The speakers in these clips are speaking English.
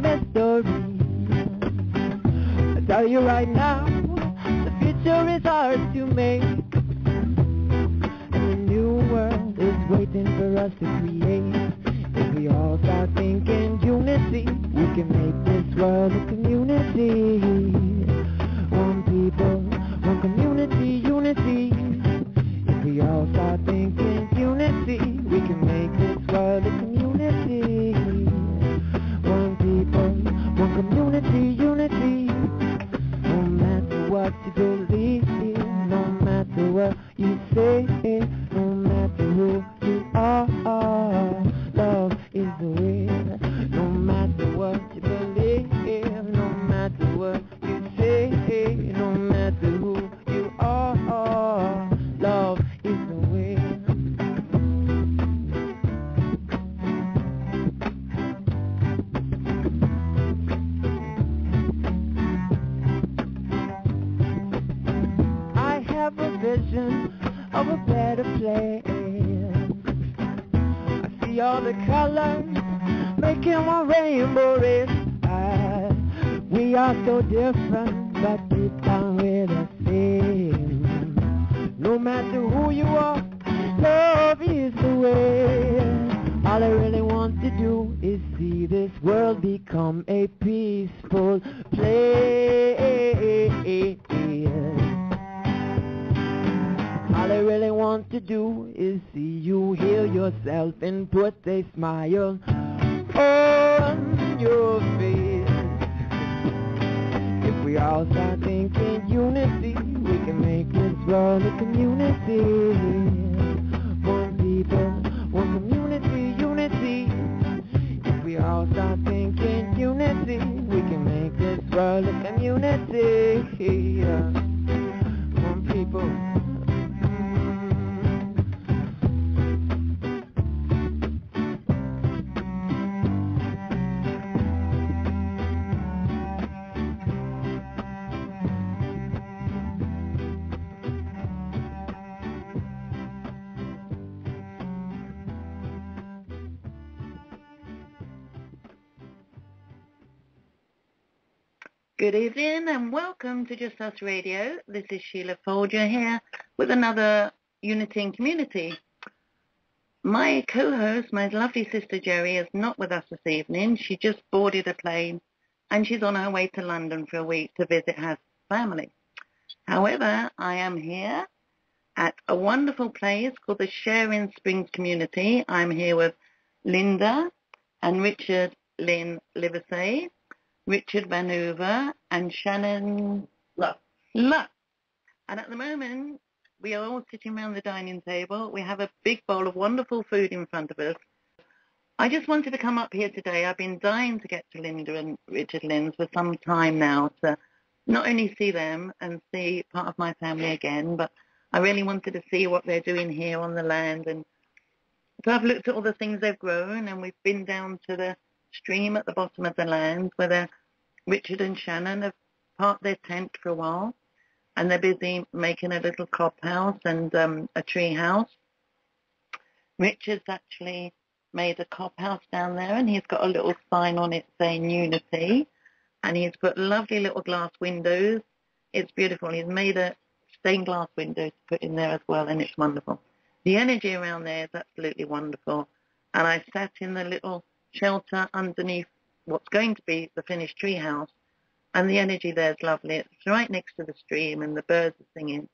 mystery. I tell you right now, the future is ours to make, and a new world is waiting for us to create. If we all start thinking unity, we can make this world a community. One people, one community, unity. If we all start thinking unity, we can make this world a community. One people, one community, unity. No matter what you believe, no matter what you say, no matter who you are, love is the way. No matter what you believe, no matter what you say, no matter who you are, love is the way. I have a vision of a better place. I see all the colors making one rainbow red. We are so different, but deep down we're the same. No matter who you are, love is the way. All I really want to do is see this world become a peaceful place. All I really want to do is see you heal yourself and put a smile on your face. If we all start thinking unity, we can make this world a community. One people, one community, unity. If we all start thinking unity, we can make this world a community. One people. Good evening and welcome to Just Us Radio. This is Sheila Folger here with another Unity in Community. My co-host, my lovely sister Jerry, is not with us this evening. She just boarded a plane and she's on her way to London for a week to visit her family. However, I am here at a wonderful place called the Sharing Springs Community. I'm here with Linda and Richard, Lynn, livesay, Richard Vanover, and Shannon Luck. And at the moment, we are all sitting around the dining table. We have a big bowl of wonderful food in front of us. I just wanted to come up here today. I've been dying to get to Linda and Richard Lynn's for some time now to not only see them and see part of my family again, but I really wanted to see what they're doing here on the land. And so I've looked at all the things they've grown, and we've been down to the stream at the bottom of the land where Richard and Shannon have parked their tent for a while, and they're busy making a little cop house and a tree house. Richard's actually made a cop house down there, and he's got a little sign on it saying Unity, and he's put lovely little glass windows. It's beautiful. He's made a stained glass window to put in there as well, and it's wonderful. The energy around there is absolutely wonderful. And I sat in the little shelter underneath what's going to be the finished tree house, and the energy there is lovely. It's right next to the stream, and the birds are singing,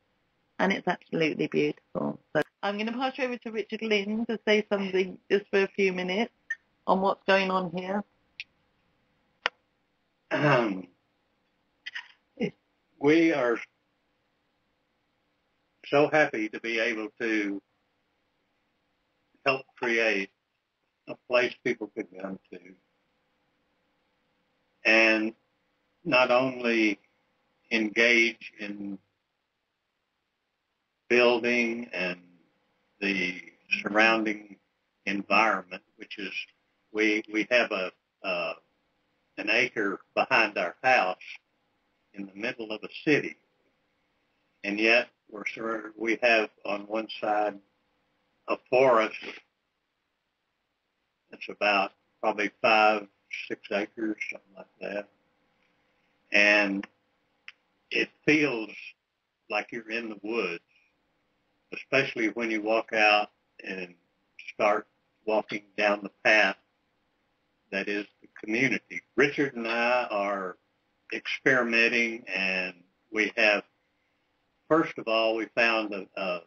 and it's absolutely beautiful. So I'm going to pass you over to Richard Lynn to say something just for a few minutes on what's going on here. We are so happy to be able to help create a place people could come to, and not only engage in building and the surrounding environment, which is we have an acre behind our house in the middle of a city, and yet we have on one side a forest that's about probably 5 6 acres, something like that. And it feels like you're in the woods, especially when you walk out and start walking down the path that is the community. Richard and I are experimenting, and we have, first of all, we found a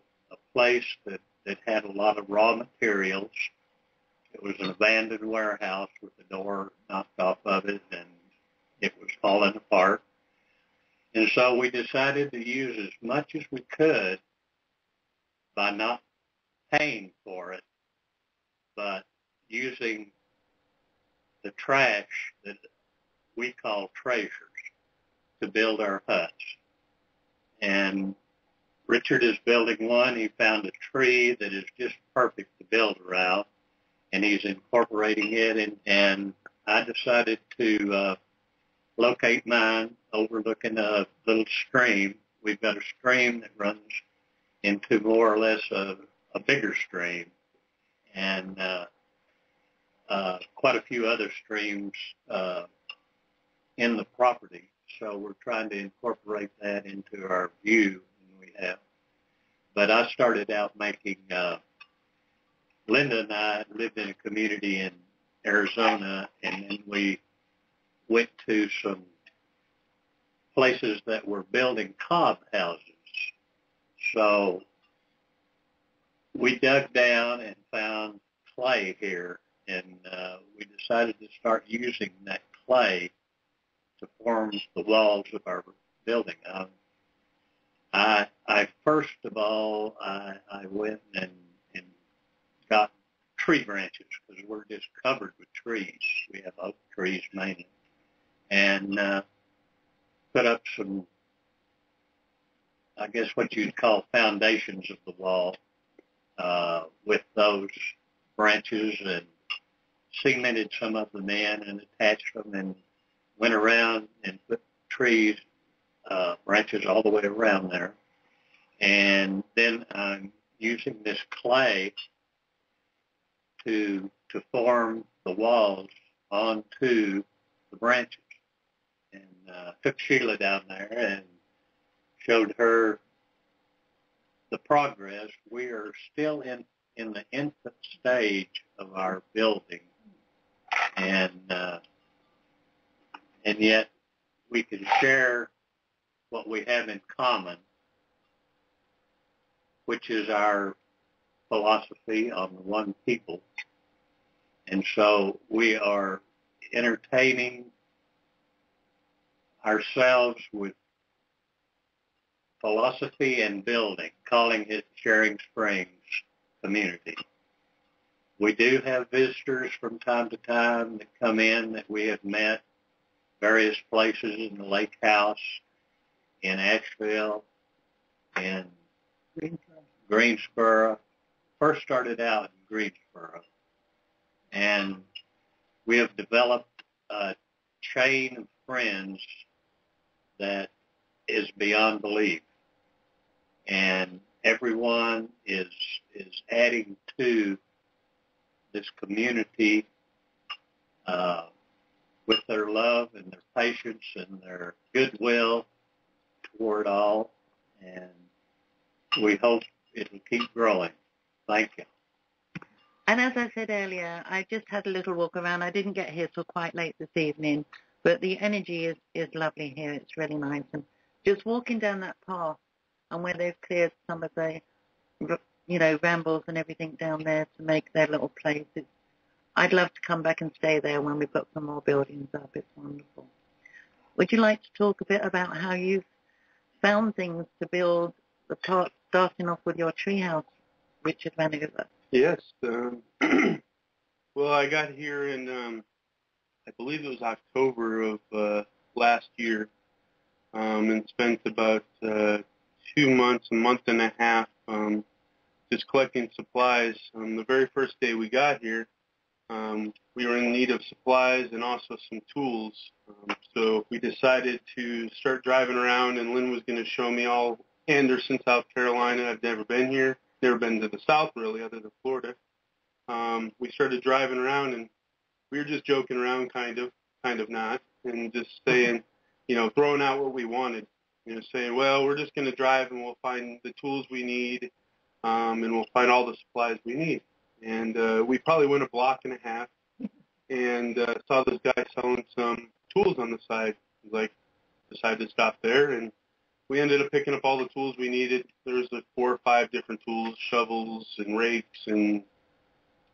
place that had a lot of raw materials. It was an abandoned warehouse with the door knocked off of it, and it was falling apart. And so we decided to use as much as we could by not paying for it, but using the trash that we call treasures to build our huts. And Richard is building one. He found a tree that is just perfect to build around, and he's incorporating it. And I decided to locate mine overlooking a little stream. We've got a stream that runs into more or less a bigger stream, and quite a few other streams in the property. So we're trying to incorporate that into our view, and we have. But I started out making, Linda and I lived in a community in Arizona, and then we went to some places that were building cob houses. So we dug down and found clay here, and we decided to start using that clay to form the walls of our building. I first of all, I went and got tree branches, because we're just covered with trees. We have oak trees mainly. And put up some, I guess what you'd call foundations of the wall with those branches, and cemented some of them in and attached them, and went around and put trees, branches all the way around there. And then I'm using this clay to form the walls onto the branches. And took Sheila down there and showed her the progress. We are still in the infant stage of our building, and yet we can share what we have in common, which is our philosophy on the one people. And so we are entertaining ourselves with philosophy and building, calling it Sharing Springs Community. We do have visitors from time to time that come in that we have met various places, in the lake house, in Asheville, in Greensboro. First started out in Greensboro. And we have developed a chain of friends that is beyond belief. And everyone is adding to this community with their love and their patience and their goodwill toward all. And we hope it will keep growing. Thank you. And as I said earlier, I just had a little walk around. I didn't get here till quite late this evening, but the energy is lovely here. It's really nice. And just walking down that path, and where they've cleared some of the, rambles and everything down there to make their little place, I'd love to come back and stay there when we've got some more buildings up. It's wonderful. Would you like to talk a bit about how you've found things to build the part, starting off with your treehouse, Richard Vanover? Yes. Well, I got here in, I believe it was October of last year, and spent about 2 months, a month and a half, just collecting supplies. The very first day we got here, we were in need of supplies and also some tools. So we decided to start driving around, and Lynn was going to show me all Anderson, South Carolina. I've never been here. Never been to the South, really, other than Florida. We started driving around, and we were just joking around, kind of not, and just saying, throwing out what we wanted. Saying, well, we're just going to drive and we'll find the tools we need, and we'll find all the supplies we need. And we probably went a block and a half and saw this guy selling some tools on the side. Decided to stop there, and we ended up picking up all the tools we needed. There was 4 or 5 different tools, shovels and rakes and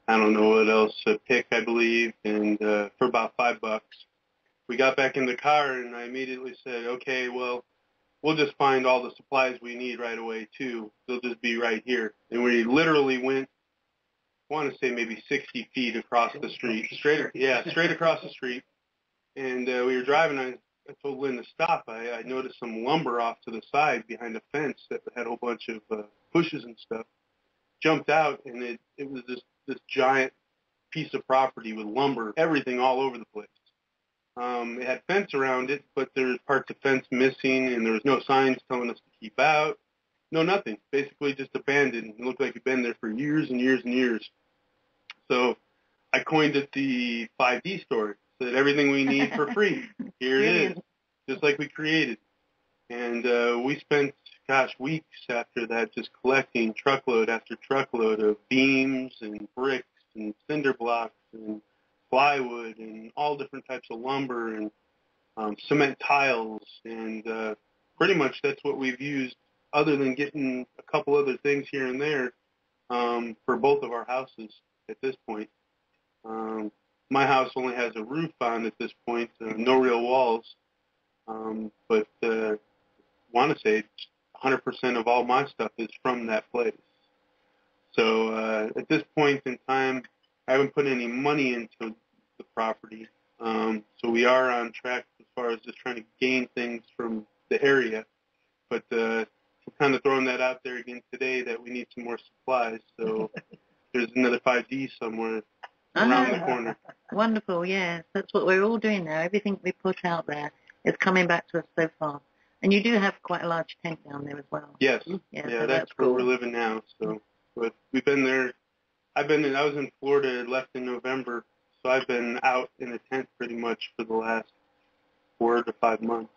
I don't know what else, a pick, I believe, and for about $5. We got back in the car, and I immediately said, okay, well, we'll just find all the supplies we need right away, too. They'll just be right here. And we literally went, I want to say maybe 60 feet across the street, straight across the street. And we were driving, I told Lynn to stop. I noticed some lumber off to the side behind a fence that had a whole bunch of bushes and stuff. Jumped out, and it was this giant piece of property with lumber, everything all over the place. It had fence around it, but there was parts of fence missing, and there was no signs telling us to keep out. No, nothing. Basically just abandoned. It looked like it'd been there for years and years and years. So I coined it the 5D store. Said everything we need for free. Here it is, just like we created. And we spent, weeks after that just collecting truckload after truckload of beams and bricks and cinder blocks and plywood and all different types of lumber and cement tiles. And pretty much that's what we've used, other than getting a couple other things here and there, for both of our houses at this point. My house only has a roof on at this point, no real walls, but want to say 100% of all my stuff is from that place. So at this point in time, I haven't put any money into the property, so we are on track as far as just trying to gain things from the area, but we're kind of throwing that out there again today that we need some more supplies, so there's another 5D somewhere around the corner. Wonderful, yes. That's what we're all doing now. Everything we put out there is coming back to us so far. And you do have quite a large tent down there as well. Yes. Yeah, yeah, so that's where we're living now. So, but we've been there. I was in Florida, left in November, so I've been out in a tent pretty much for the last 4 to 5 months.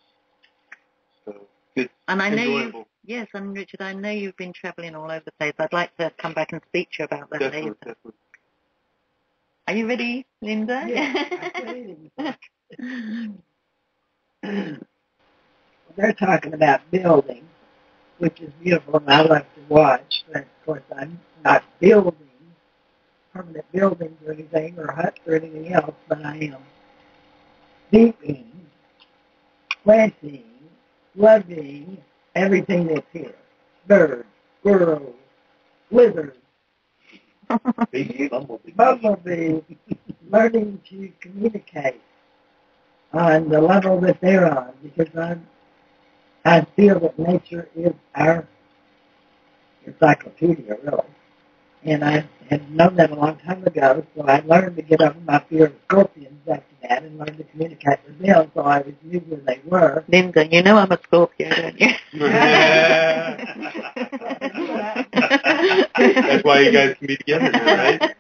So it's enjoyable. Yes, and Richard, I know you've been traveling all over the place. I'd like to come back and speak to you about that later. Definitely. Are you ready, Linda? Yeah, I'm ready. They're talking about building, which is beautiful, and I love to watch. But of course, I'm not building permanent buildings or anything, or huts or anything else, but I am keeping, planting, loving everything that's here. Birds, squirrels, lizards, bumblebees, learning to communicate on the level that they're on, because I feel that nature is our encyclopedia, really. And I had known that a long time ago, so I learned to get over my fear of scorpions after that and learned to communicate with them, so I always knew where they were. Linda, you know I'm a Scorpio, don't you? That's why you guys can be together now, right?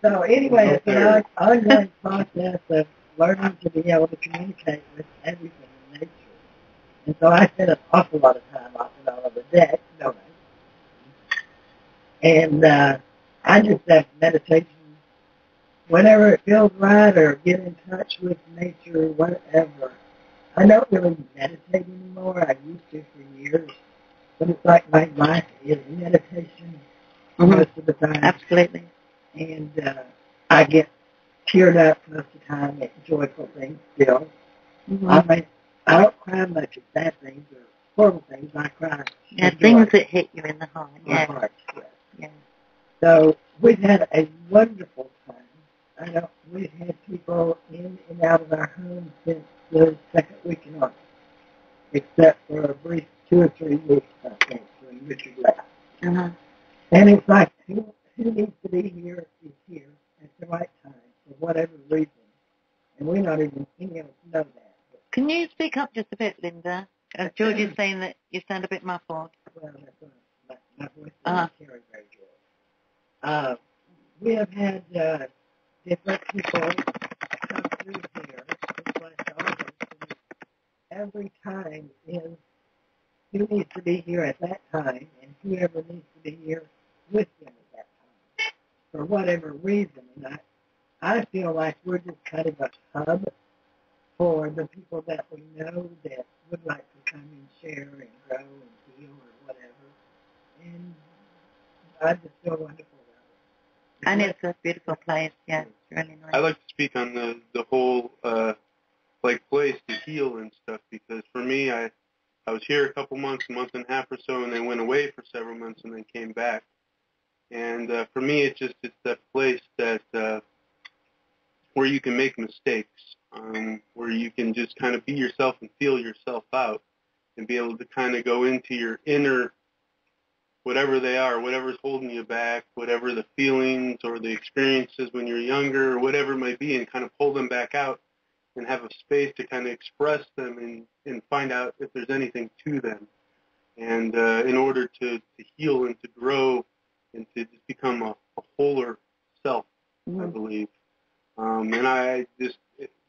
So anyway, it's an ongoing process of learning to be able to communicate with everything in nature. And so I spend an awful lot of time off and on the deck, don't I? And I just have meditation whenever it feels right, or get in touch with nature, whatever. I don't really meditate anymore. I used to for years. But it's like my life is meditation most of the time. Absolutely. And I get teared up most of the time at joyful things still. I don't cry much at bad things or horrible things. I cry. Yeah, things that hit you in the heart. My heart, yes. Yeah. So we've had a wonderful time. We've had people in and out of our home since the second week in August, except for a brief 2 or 3 weeks, I think, when Richard left. And it's like, who needs to be here is here at the right time for whatever reason. And we're not even any of us know that. Can you speak up just a bit, Linda? George is saying that you sound a bit muffled. Well, my voice doesn't carry very good. We have had different people through here, it's like August, and every time is who needs to be here at that time, and whoever needs to be here with them at that time, for whatever reason. And I feel like we're just kind of a hub for the people that we know that would like to come and share and grow and heal or whatever. And I just feel wonderful about it. And it's a beautiful place, yeah, it's really nice. I like to speak on the whole like place to heal and stuff, because for me, I was here a couple months, a month and a half or so, and then went away for several months and then came back. And for me, it's that place that where you can make mistakes, where you can just kind of be yourself and feel yourself out, and be able to kind of go into your inner, whatever they are, whatever's holding you back, whatever the feelings or the experiences when you're younger or whatever it might be, and kind of pull them back out and have a space to kind of express them and find out if there's anything to them. And in order to heal and to grow and to just become a wholer self, I believe. And I just,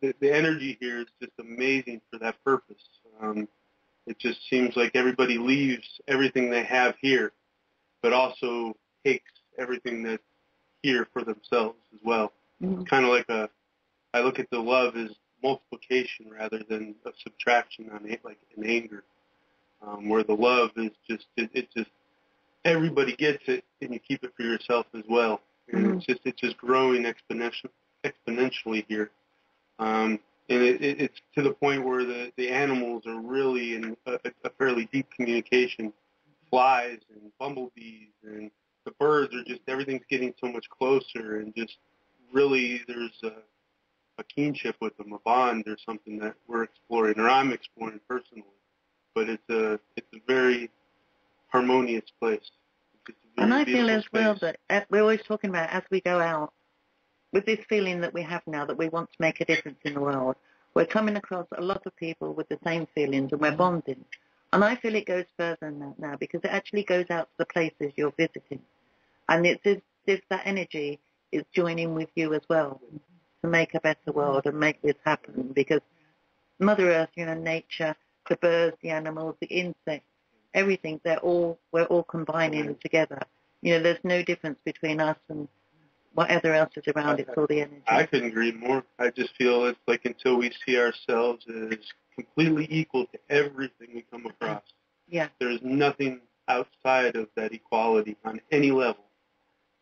the energy here is just amazing for that purpose. It just seems like everybody leaves everything they have here, but also takes everything that's here for themselves as well. Kind of like I look at the love as multiplication rather than a subtraction on it, like in anger, where the love is just, it's just, everybody gets it and you keep it for yourself as well. And it's just growing exponentially here. And it's to the point where the animals are really in a fairly deep communication. Flies and bumblebees and the birds are just, everything's getting so much closer, and just really there's a kinship with them, a bond or something that we're exploring, or I'm exploring personally. But it's a very harmonious place. And I feel as well that we're always talking about, as we go out, with this feeling that we have now that we want to make a difference in the world, we're coming across a lot of people with the same feelings and we're bonding. And I feel it goes further than that now, because it actually goes out to the places you're visiting. And it's as if that energy is joining with you as well to make a better world and make this happen. Because Mother Earth, nature, the birds, the animals, the insects, everything, we're all combining together. There's no difference between us and whatever else is around. It's all the energy. I couldn't agree more. I just feel it's like until we see ourselves as completely equal to everything we come across. Yeah. There's nothing outside of that equality on any level.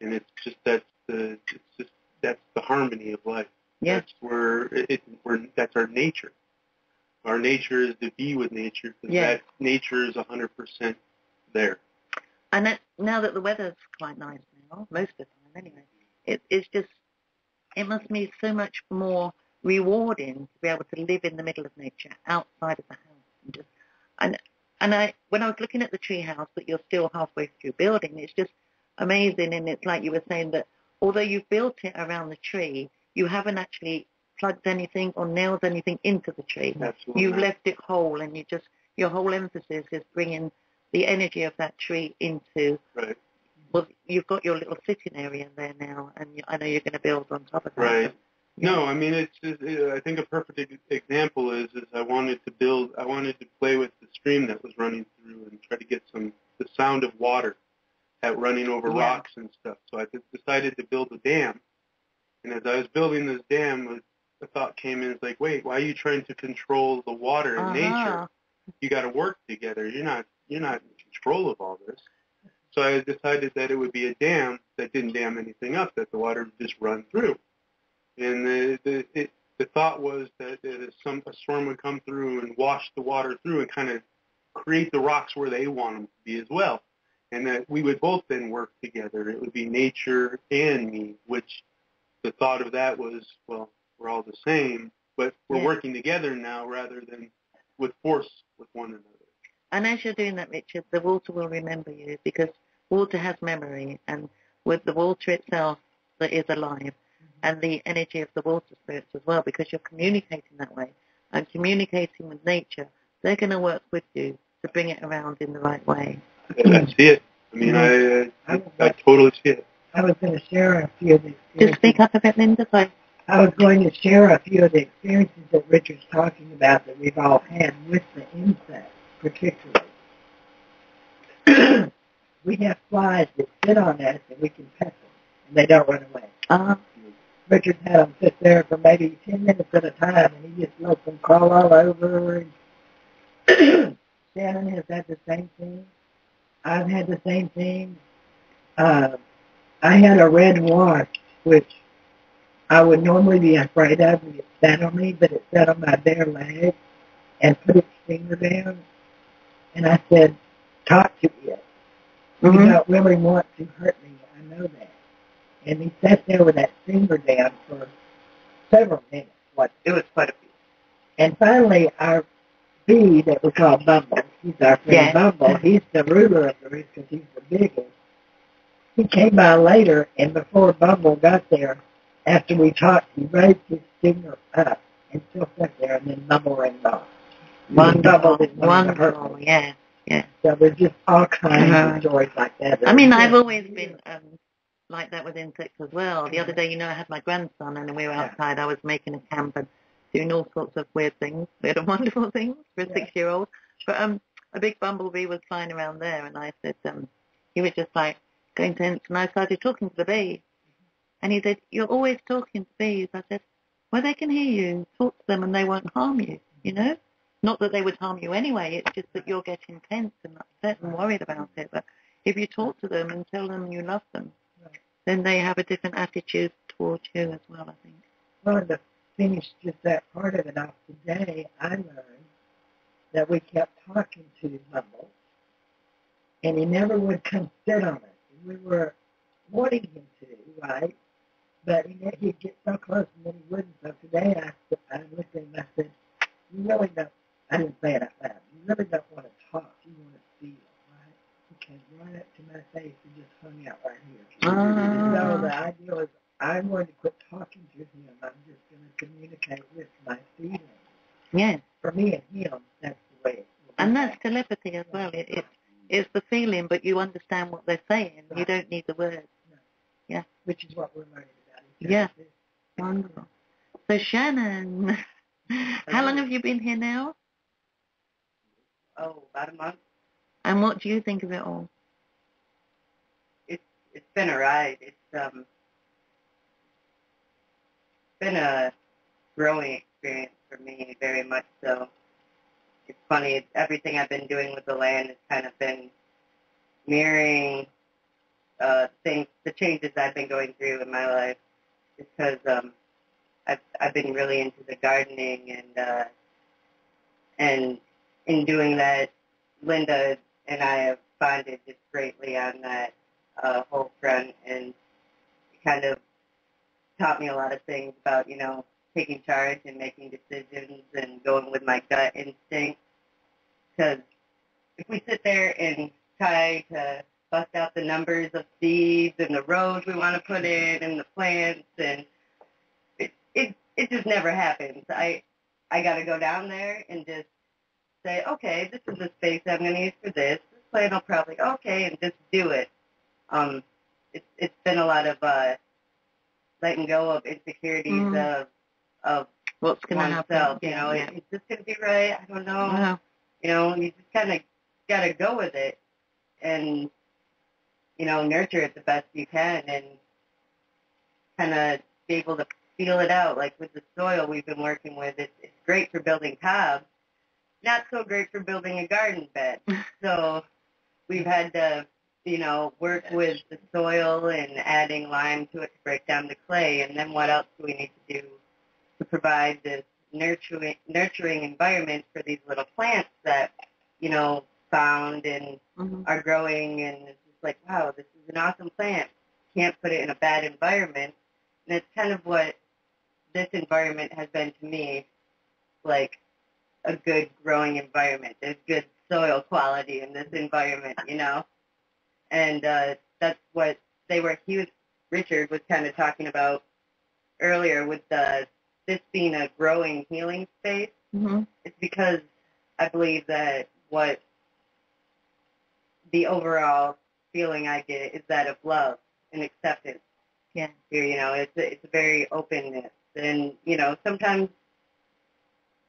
And it's just that's the harmony of life. Yeah. That's our nature. Our nature is to be with nature, because that nature is 100% there. And now that the weather's quite nice now, most of the time anyway, it must be so much more rewarding to be able to live in the middle of nature, outside of the house. And when I was looking at the tree house that you're still halfway through building, it's just amazing. And it's like you were saying that although you've built it around the tree, you haven't actually plugged anything or nailed anything into the tree. Absolutely. You've left it whole, and your whole emphasis is bringing the energy of that tree into. Right. Well, you've got your little sitting area there now, and I know you're going to build on top of that. Right. No, I mean, I think a perfect example is I wanted to play with the stream that was running through and try to get the sound of water running over rocks and stuff. So I decided to build a dam. And as I was building this dam, a thought came in, it's like, wait, why are you trying to control the water in nature? You got to work together. You're not in control of all this. So I decided that it would be a dam that didn't dam anything up, that the water would just run through. And the thought was that a storm would come through and wash the water through and kind of create the rocks where they want them to be as well. And that we would both then work together. It would be nature and me, which the thought of that was, well, we're all the same, but we're working together now rather than with force with one another. And as you're doing that, Richard, the water will remember you, because water has memory, and with the water itself that is alive, and the energy of the water spirits as well, because you're communicating that way and communicating with nature, they're going to work with you to bring it around in the right way. I see it. I mean, I totally see it. I was going to share a few of these. Just speak up a bit, Linda. I was going to share a few of the experiences that Richard's talking about that we've all had with the insects, particularly. We have flies that sit on us and we can pet them, and they don't run away. Uh-huh. Richard's had them sit there for maybe 10 minutes at a time, and he just lets them crawl all over. And Shannon has had the same thing. I've had the same thing. I had a red wasp, which I would normally be afraid of when it sat on me, but it sat on my bare leg and put its finger down. And I said, talk to it. You don't really want to hurt me, I know that. And he sat there with that finger down for several minutes. It was quite a few. And finally, our bee that we call Bumble, he's our friend Bumble, he's the ruler of the roost because he's the biggest. He came by later, and before Bumble got there, after we talked, he raised his finger up and still sat there, and then Bumble ran off. Wonderful. Wonderful. Yeah. So there's just all kinds of stories like that. I mean, I've always been like that with insects as well. The other day, I had my grandson, and we were outside. I was making a camp and doing all sorts of weird things, weird and wonderful things for a 6-year-old. But a big bumblebee was flying around there, and I said, he was just like going to him, and I started talking to the bee. And he said, you're always talking to bees. I said, well, they can hear you. Talk to them, and they won't harm you, Not that they would harm you anyway, it's just that you're getting tense and upset and worried about it. But if you talk to them and tell them you love them, then they have a different attitude towards you as well, I think. Well, to finish just that part of it off today, I learned that we kept talking to Bumble, and he never would come sit on us. We were wanting him to, right? But he'd get so close and then he wouldn't. So today I looked at him and I said, you really don't, I didn't say it out loud, you really don't want to talk, you want to feel, right? He came right up to my face and just hung out right here. So the idea was, I'm going to quit talking to him, I'm just going to communicate with my feelings. Yes. For me and him, that's the way it will be. And that's telepathy as well. It's the feeling, but you understand what they're saying. Right. You don't need the words. No. Yeah. Which is what we're learning about. Yeah. Wonderful. So, Shannon, how long have you been here now? Oh, about a month. And what do you think of it all? It's been a ride. It's been a growing experience for me, very much so. It's funny, everything I've been doing with the land has kind of been mirroring the changes I've been going through in my life, because I've been really into the gardening, and in doing that, Linda and I have bonded just greatly on that whole front, and it kind of taught me a lot of things about, taking charge and making decisions and going with my gut instinct. Because if we sit there and try to bust out the numbers of seeds and the rows we want to put in and the plants, and it just never happens. I got to go down there and just say, okay, this is the space I'm going to use for this. This plant will probably, okay, and just do it. It's been a lot of letting go of insecurities of what's going to happen. Is this going to be right? I don't know. You just kind of got to go with it and, nurture it the best you can, and kind of be able to feel it out. Like with the soil we've been working with, it's great for building cobs, not so great for building a garden bed. So we've had to, work with the soil and adding lime to it to break down the clay. And then what else do we need to do to provide this nurturing environment for these little plants that, found and are growing, and it's just like, wow, this is an awesome plant. Can't put it in a bad environment. And it's kind of what this environment has been to me, like a good growing environment. There's good soil quality in this environment, And that's what Richard was kind of talking about earlier with this being a growing healing space. It's because I believe that what the overall feeling I get is that of love and acceptance. Yeah. Here, it's a very openness And, you know, sometimes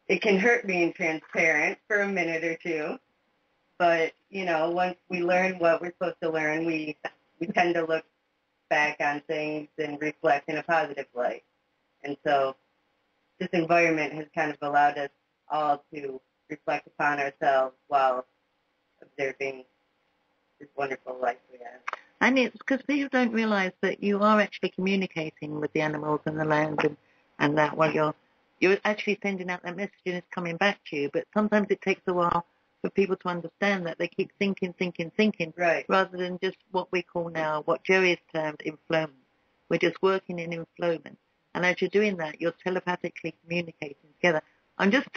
it can hurt being transparent for a minute or two. But, you know, once we learn what we're supposed to learn, we tend to look back on things and reflect in a positive light. And so this environment has kind of allowed us all to reflect upon ourselves while observing this wonderful life we have. And it's because people don't realize that you are actually communicating with the animals and the land and that while you're actually sending out that message and it's coming back to you. But sometimes it takes a while for people to understand that. They keep thinking, right, rather than just what we call now, what Jerry has termed inflowment. We're just working in inflowment. And as you're doing that, you're telepathically communicating together. I'm just,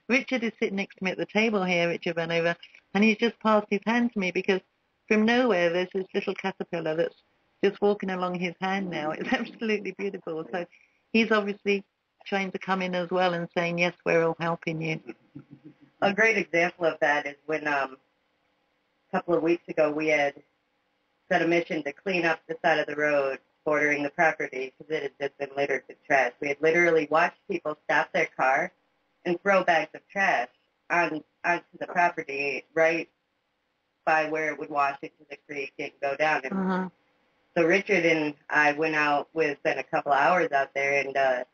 Richard is sitting next to me at the table here, Richard Vanover, and he's just passed his hand to me because from nowhere there's this little caterpillar that's just walking along his hand now. It's absolutely beautiful. So he's obviously trying to come in as well and saying, yes, we're all helping you. A great example of that is when a couple of weeks ago we had set a mission to clean up the side of the road bordering the property because it had just been littered with trash. We had literally watched people stop their car and throw bags of trash onto the property right by where it would wash into the creek and go down. And so Richard and I went out within a couple hours out there, and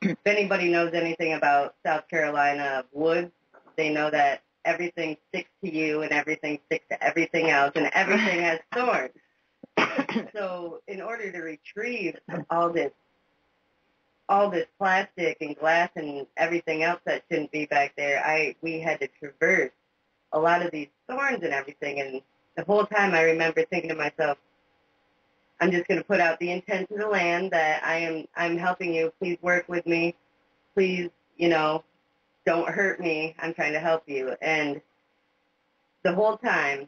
if anybody knows anything about South Carolina woods, they know that everything sticks to you and everything sticks to everything else, and everything has thorns. So in order to retrieve all this plastic and glass and everything else that shouldn't be back there, we had to traverse a lot of these thorns and everything. And the whole time I remember thinking to myself, I'm just going to put out the intent to the land that I'm helping you. Please work with me. Please, you know, don't hurt me. I'm trying to help you. And the whole time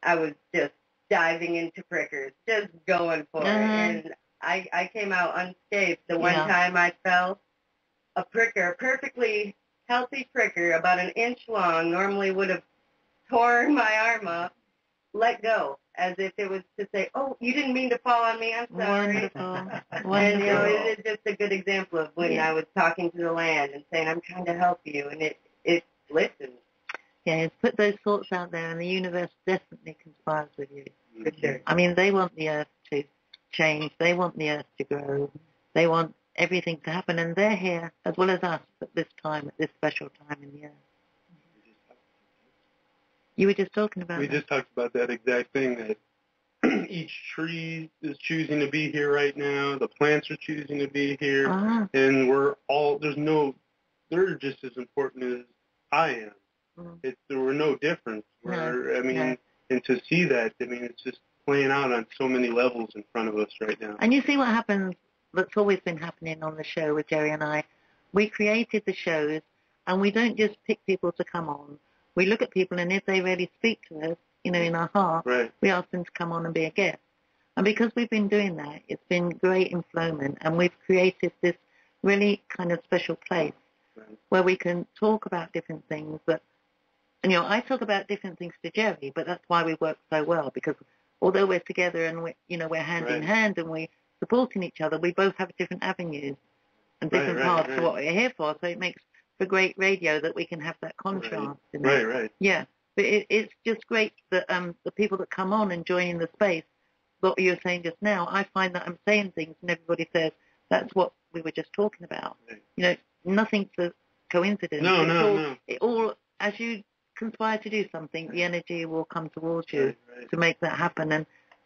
I was just diving into prickers, just going for it. And I came out unscathed. The one time I fell, a pricker, a perfectly healthy pricker, about an inch long, normally would have torn my arm up, let go, as if it was to say, oh, you didn't mean to fall on me, I'm sorry. Wonderful. And, you know, it's just a good example of when I was talking to the land and saying, I'm trying to help you, and it listened. Yeah, put those thoughts out there, and the universe definitely conspires with you. For sure. I mean, they want the earth to change. They want the earth to grow. They want everything to happen, and they're here, as well as us, at this time, at this special time in the earth. You were just talking about We just talked about that exact thing, that each tree is choosing to be here right now. The plants are choosing to be here. And they're just as important as I am. There were no difference. And to see that, I mean, it's just playing out on so many levels in front of us right now. And you see what happens, that's always been happening on the show with Jerry and I. We created the shows, and we don't just pick people to come on. We look at people, and if they really speak to us, you know, in our heart, we ask them to come on and be a guest. And because we've been doing that, it's been great inflowment, and we've created this really kind of special place where we can talk about different things that, and, you know, I talk about different things to Jerry, but that's why we work so well, because although we're together and we're hand in hand and we're supporting each other, we both have different avenues and different parts of what we're here for. So it makes for great radio that we can have that contrast. Right. Yeah, but it's just great that the people that come on and join in the space, what you were saying just now, I find that I'm saying things and everybody says, that's what we were just talking about. You know, nothing's a coincidence. No. It all, as you conspire to do something, the energy will come towards you to make that happen,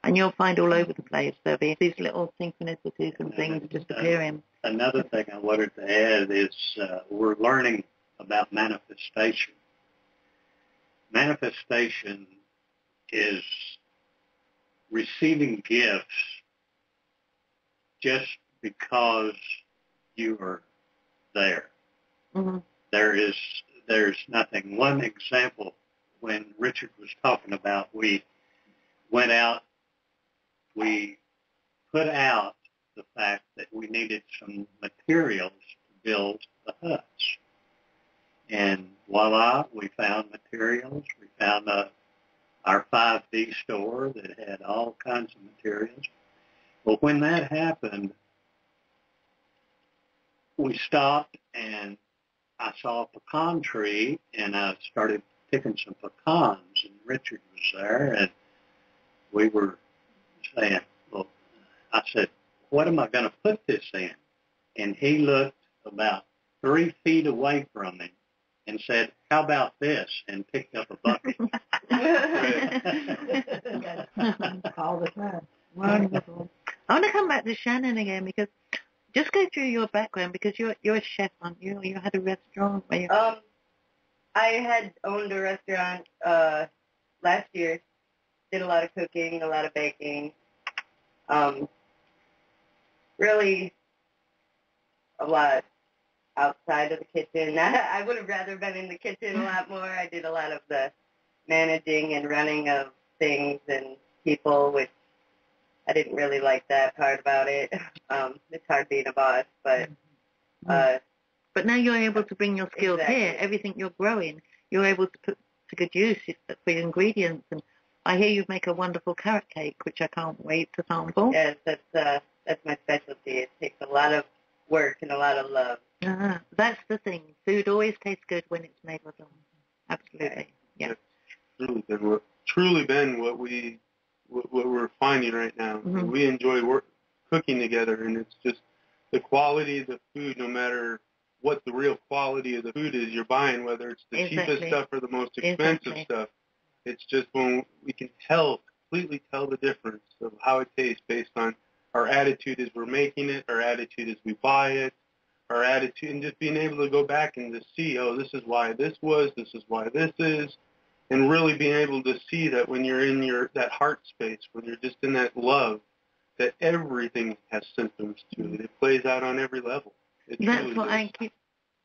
and you'll find all over the place there'll be these little synchronicities and things just appearing. Another thing I wanted to add is we're learning about manifestation. Manifestation is receiving gifts just because you are there. There's nothing. One example, when Richard was talking about, we went out, we put out the fact that we needed some materials to build the huts. And voila, we found materials. We found our 5D store that had all kinds of materials. Well, when that happened, we stopped, and I saw a pecan tree, and I started picking some pecans, and Richard was there, and we were saying, well, I said, what am I going to put this in? And he looked about 3 feet away from him and said, how about this? And picked up a bucket. All the time. Wonderful. I want to come back to Shannon again, because just go through your background, because you're a chef, aren't you? You had a restaurant where you... I had owned a restaurant last year. Did a lot of cooking, a lot of baking. Really a lot outside of the kitchen. I would have rather been in the kitchen a lot more. I did a lot of the managing and running of things and people, which I didn't really like that part about it. It's hard being a boss, but... But now you're able to bring your skills Exactly. here. Everything you're growing, you're able to put to good use for your ingredients. And I hear you make a wonderful carrot cake, which I can't wait to sample. Yes, that's my specialty. It takes a lot of work and a lot of love. That's the thing. Food always tastes good when it's made with love. Absolutely. Yeah. It's truly been what we're finding right now. Mm-hmm. We enjoy cooking together, and it's just the quality of the food, no matter what the real quality of the food is you're buying, whether it's the cheapest stuff or the most expensive stuff. It's just when we can completely tell the difference of how it tastes based on our attitude as we're making it, our attitude as we buy it, our attitude, and just being able to go back and to see, oh, this is why this was, this is why this is, and really being able to see that when you're in that heart space, when you're just in that love, that everything has symptoms to it. It plays out on every level. That's what I keep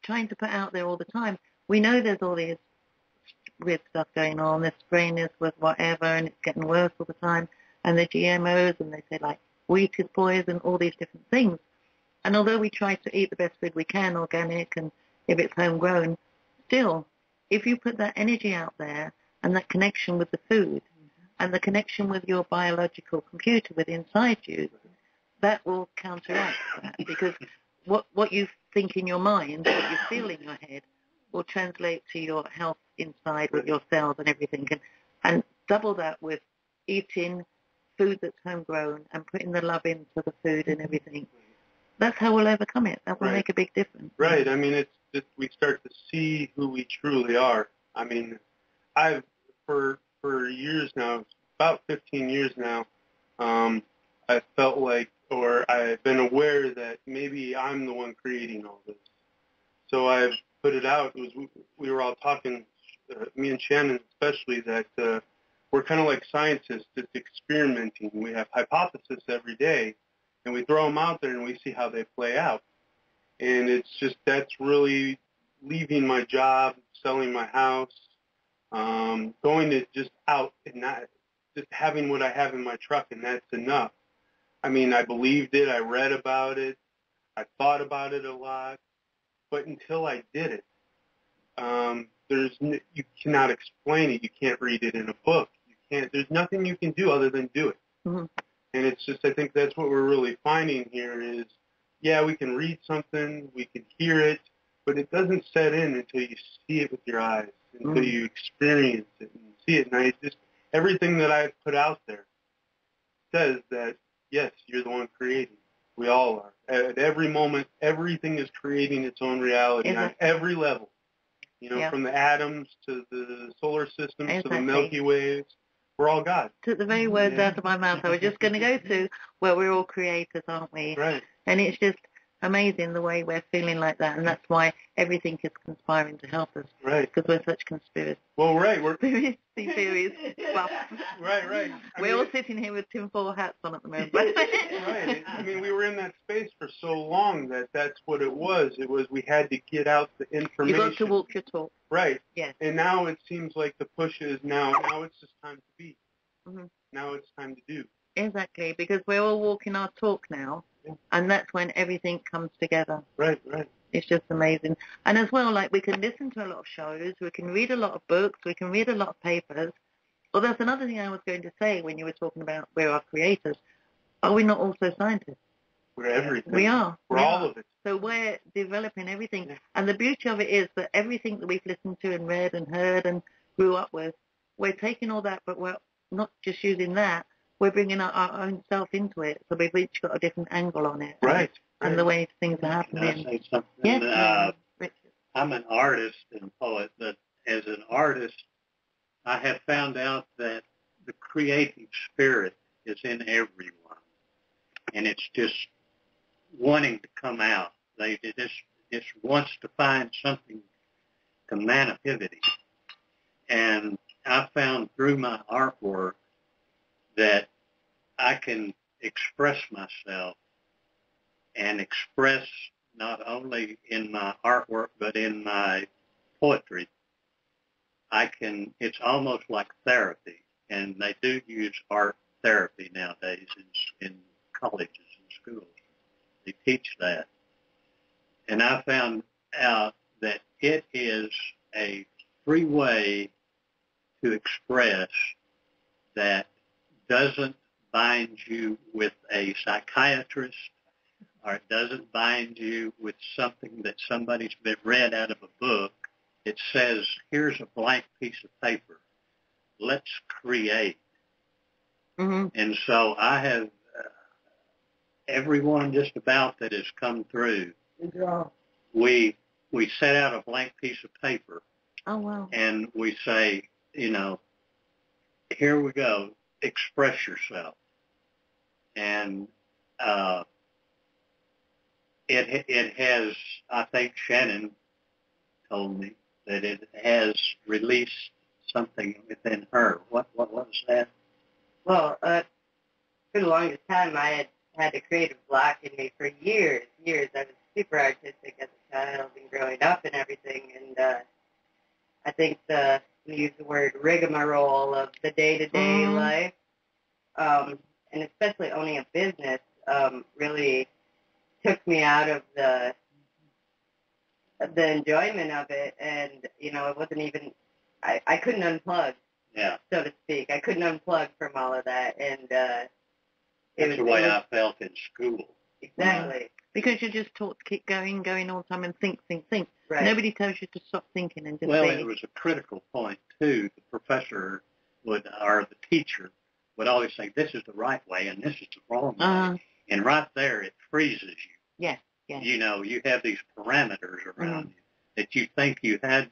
trying to put out there all the time. We know there's all these weird stuff going on. This brain is with whatever, and it's getting worse all the time. And the GMOs, and they say, like, wheat is poison, all these different things. And although we try to eat the best food we can, organic, and if it's homegrown, still, if you put that energy out there and that connection with the food and the connection with your biological computer within inside you, that will counteract that, because what you think in your mind, what you feel in your head, will translate to your health inside with your cells and everything. And double that with eating food that's homegrown and putting the love into the food and everything. That's how we'll overcome it. That will make a big difference. Right. I mean, we start to see who we truly are. I mean, I've, for years now, about 15 years now, I felt like, or I've been aware that maybe I'm the one creating all this. So I've put it out. We were all talking, me and Shannon especially, that we're kind of like scientists, just experimenting. We have hypotheses every day, and we throw them out there, and we see how they play out. And it's just, that's really leaving my job, selling my house, going to just out and not just having what I have in my truck, and that's enough. I mean, I believed it. I read about it. I thought about it a lot. But until I did it, you cannot explain it. You can't read it in a book. There's nothing you can do other than do it. Mm-hmm. And it's just, I think that's what we're really finding here is, yeah, we can read something, we can hear it, but it doesn't set in until you see it with your eyes, until you experience it and see it. And everything that I've put out there says that, yes, you're the one creating. We all are. At every moment, everything is creating its own reality on every level. You know, from the atoms to the solar system to the Milky Ways. We're all God. Took the very words out of my mouth. I was just going to go to where we're all creators, aren't we? Right. And it's just amazing the way we're feeling like that, and that's why everything is conspiring to help us. Right. Because we're such conspiracy. Well, right. We're theories. Right. We're all sitting here with tinfoil hats on at the moment. Right. I mean, we were in that space for so long that's what it was. It was we had to get out the information. You got to walk your talk. Right. Yes. And now it seems like the push is now it's just time to be. Mm-hmm. Now it's time to do. Exactly, because we're all walking our talk now, and that's when everything comes together. Right. It's just amazing. And as well, like, we can listen to a lot of shows, we can read a lot of books, we can read a lot of papers. Well, that's another thing I was going to say when you were talking about we're our creators. Are we not also scientists? We're everything. We are. We're all of it. So we're developing everything. And the beauty of it is that everything that we've listened to and read and heard and grew up with, we're taking all that, but we're not just using that. We're bringing our own self into it. So we've each got a different angle on it. Right. And the way things are happening. Can I say something? Yes. I'm an artist and poet, but as an artist, I have found out that the creative spirit is in everyone. And it's just wanting to come out. It just wants to find something to manifestivity. And I found through my artwork that I can express myself and express not only in my artwork but in my poetry. It's almost like therapy, and they do use art therapy nowadays in colleges and schools. They teach that. And I found out that it is a free way to express that doesn't bind you with a psychiatrist, or it doesn't bind you with something that somebody's been read out of a book. It says, here's a blank piece of paper. Let's create. Mm-hmm. And so I have everyone just about that has come through. We set out a blank piece of paper. Oh, wow. And we say, here we go, express yourself. And it has, I think Shannon told me that it has released something within her. What was that? Well, for the longest time, I had a creative block in me for years. I was super artistic as a child and growing up and everything. And I think we use the word rigmarole of the day-to-day life, and especially owning a business, really took me out of the enjoyment of it. And, it wasn't even, I couldn't unplug, so to speak. I couldn't unplug from all of that. And that's the way I felt in school. Exactly. Because you're just taught to keep going all the time and think. Right. Nobody tells you to stop thinking and just Well, be. it was a critical point, too. The professor or the teacher would always say, this is the right way and this is the wrong way. And right there, it freezes you. Yes. You have these parameters around you that you think you had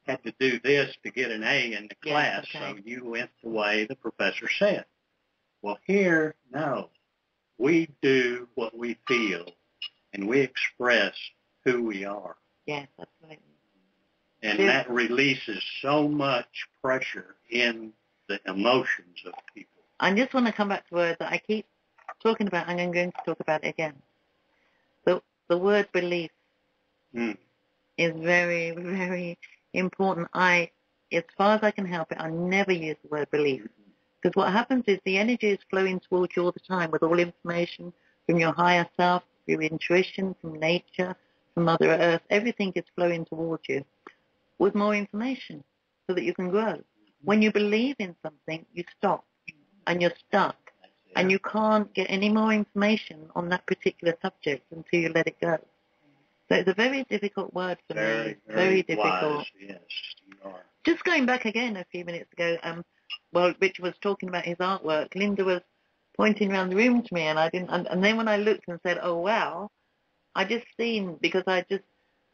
to do this to get an A in the class, so you went the way the professor said. Well, here, no. We do what we feel, and we express who we are. Yes, that's right. And that releases so much pressure in the emotions of people. I just want to come back to a word that I keep talking about, and I'm going to talk about it again. The word belief is very, very important. As far as I can help it, I never use the word belief. Because what happens is the energy is flowing towards you all the time with all information from your higher self, your intuition, from nature, from Mother Earth. Everything is flowing towards you with more information so that you can grow. When you believe in something, you stop and you're stuck. And you can't get any more information on that particular subject until you let it go. So it's a very difficult word for me. Very difficult. Wise. Yes, you are. Just going back again a few minutes ago, Richard was talking about his artwork. Linda was pointing around the room to me, and I didn't. And then when I looked and said, "Oh wow," I just seen, because I just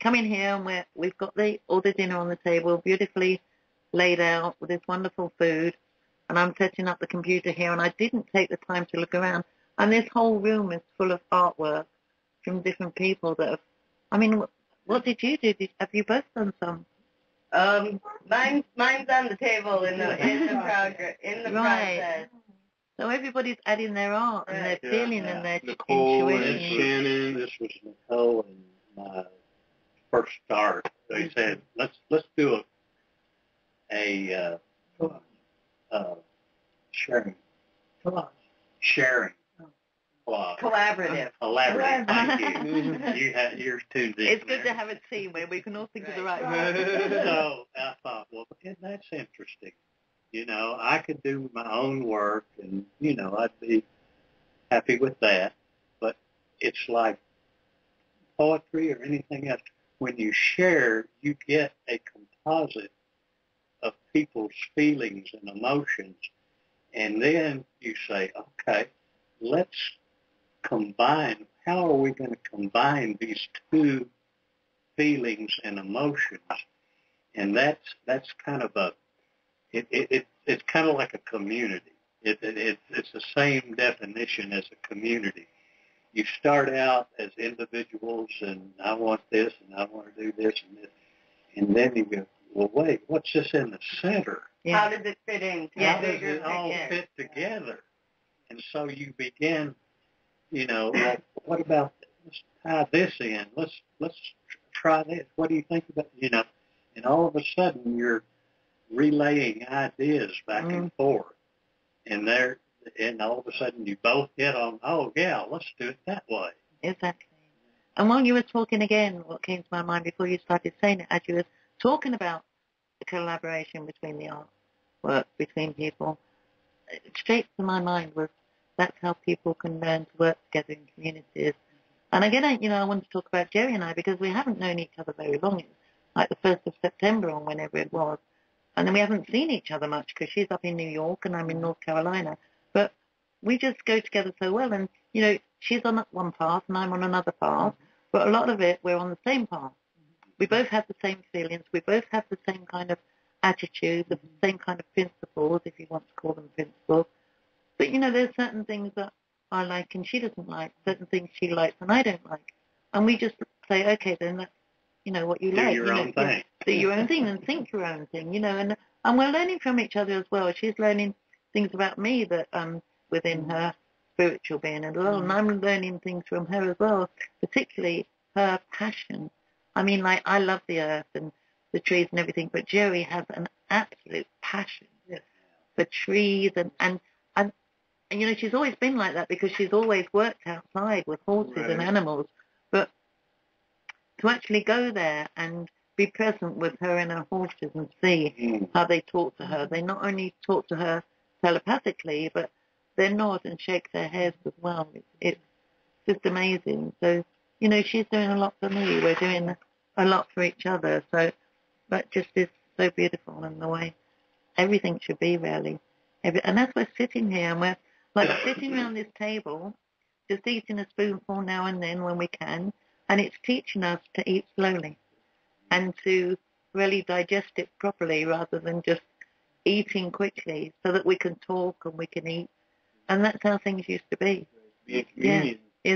come in here and we've got all the dinner on the table, beautifully laid out with this wonderful food, and I'm setting up the computer here, and I didn't take the time to look around. And this whole room is full of artwork from different people that have. I mean, what did you do? Have you both done some? Mine's on the table in the process. So everybody's adding their art and their feeling and their Nicole intuition. And Shannon. This was Nicole and my first start. They said, let's do a sharing. Collaborative. Thank you. You're tuned in. It's good to have a team where we can all think of the right word. So I thought, well, that's interesting. I could do my own work, and I'd be happy with that. But it's like poetry or anything else. When you share, you get a composite of people's feelings and emotions, and then you say, okay, let's combine. How are we going to combine these two feelings and emotions? And that's kind of it's kind of like a community. It's the same definition as a community. You start out as individuals, and I want this, and I want to do this and this, and then you go, well, wait, what's this in the center? Yeah. How does it fit in? How does it all fit together? And so you begin, well, what about this? Let's tie this in. Let's try this. What do you think about, And all of a sudden you're relaying ideas back and forth, and all of a sudden you both hit on, oh yeah, let's do it that way. Exactly. And while you were talking again, what came to my mind before you started saying it, as you were talking about the collaboration between the art work between people, straight to my mind was that's how people can learn to work together in communities. And again, I want to talk about Jerry and I, because we haven't known each other very long. It was like the 1st of September or whenever it was. And then we haven't seen each other much because she's up in New York and I'm in North Carolina. But we just go together so well. And, she's on one path and I'm on another path. But a lot of it, we're on the same path. We both have the same feelings. We both have the same kind of attitude, the same kind of principles, if you want to call them principles. But, there's certain things that I like and she doesn't like, certain things she likes and I don't like. And we just say, okay, then that's, what you like. Do your own thing. Do your own thing and think your own thing, and we're learning from each other as well. She's learning things about me that within her spiritual being as well, and I'm learning things from her as well, particularly her passion. I mean, like, I love the earth and the trees and everything, but Jerry has an absolute passion for trees and she's always been like that because she's always worked outside with horses and animals. But to actually go there and be present with her and her horses and see how they talk to her. They not only talk to her telepathically, but they nod and shake their heads as well. It's just amazing. So, she's doing a lot for me. We're doing a lot for each other. So that just is so beautiful in the way everything should be, really. And as we're sitting here and we're like sitting around this table, just eating a spoonful now and then when we can, and it's teaching us to eat slowly and to really digest it properly rather than just eating quickly so that we can talk and we can eat. And that's how things used to be. Be in communion. Yeah,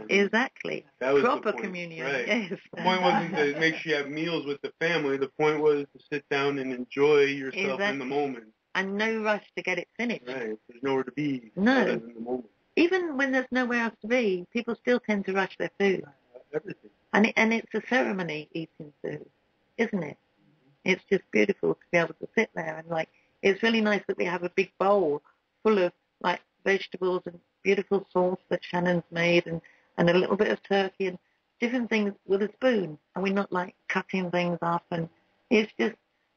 exactly. That was proper the point. communion. Right. Yes. The point wasn't to make sure you have meals with the family. The point was to sit down and enjoy yourself in the moment. And no rush to get it finished. Right. There's nowhere to be other than the moment. Even when there's nowhere else to be, people still tend to rush their food. Everything. And it's a ceremony eating food, isn't it? It's just beautiful to be able to sit there and it's really nice that we have a big bowl full of vegetables and beautiful sauce that Shannon's made and a little bit of turkey and different things with a spoon, and we're not cutting things up, and it's just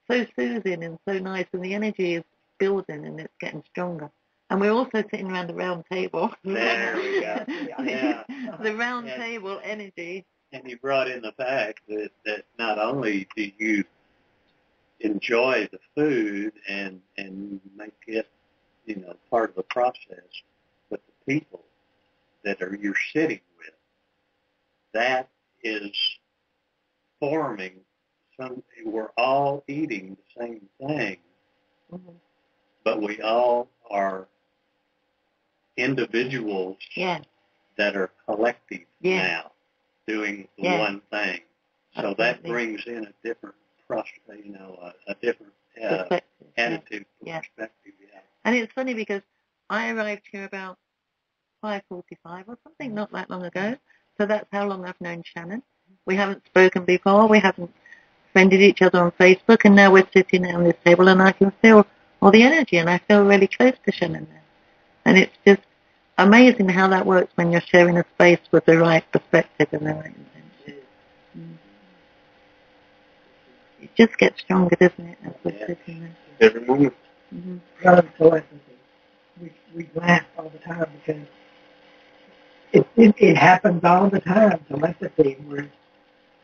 so soothing and so nice, and the energy is building and it's getting stronger. And we're also sitting around the round table. There we go. Yeah. The round table energy. And you brought in the fact that not only do you enjoy the food and make it, part of the process, but the people that you're sitting with, that is forming we're all eating the same thing, but we all are individuals that are collective now, doing one thing. So that brings in a different, a different attitude, perspective. Yeah. And it's funny because I arrived here about 5:45 or something, not that long ago. So that's how long I've known Shannon. We haven't spoken before. We haven't friended each other on Facebook, and now we're sitting around this table, and I can feel all the energy, and I feel really close to Shannon now. And it's just amazing how that works when you're sharing a space with the right perspective and the right intention. It just gets stronger, doesn't it, as we're sitting there? Every moment. Brother, we laugh all the time because It happens all the time. Telepathy.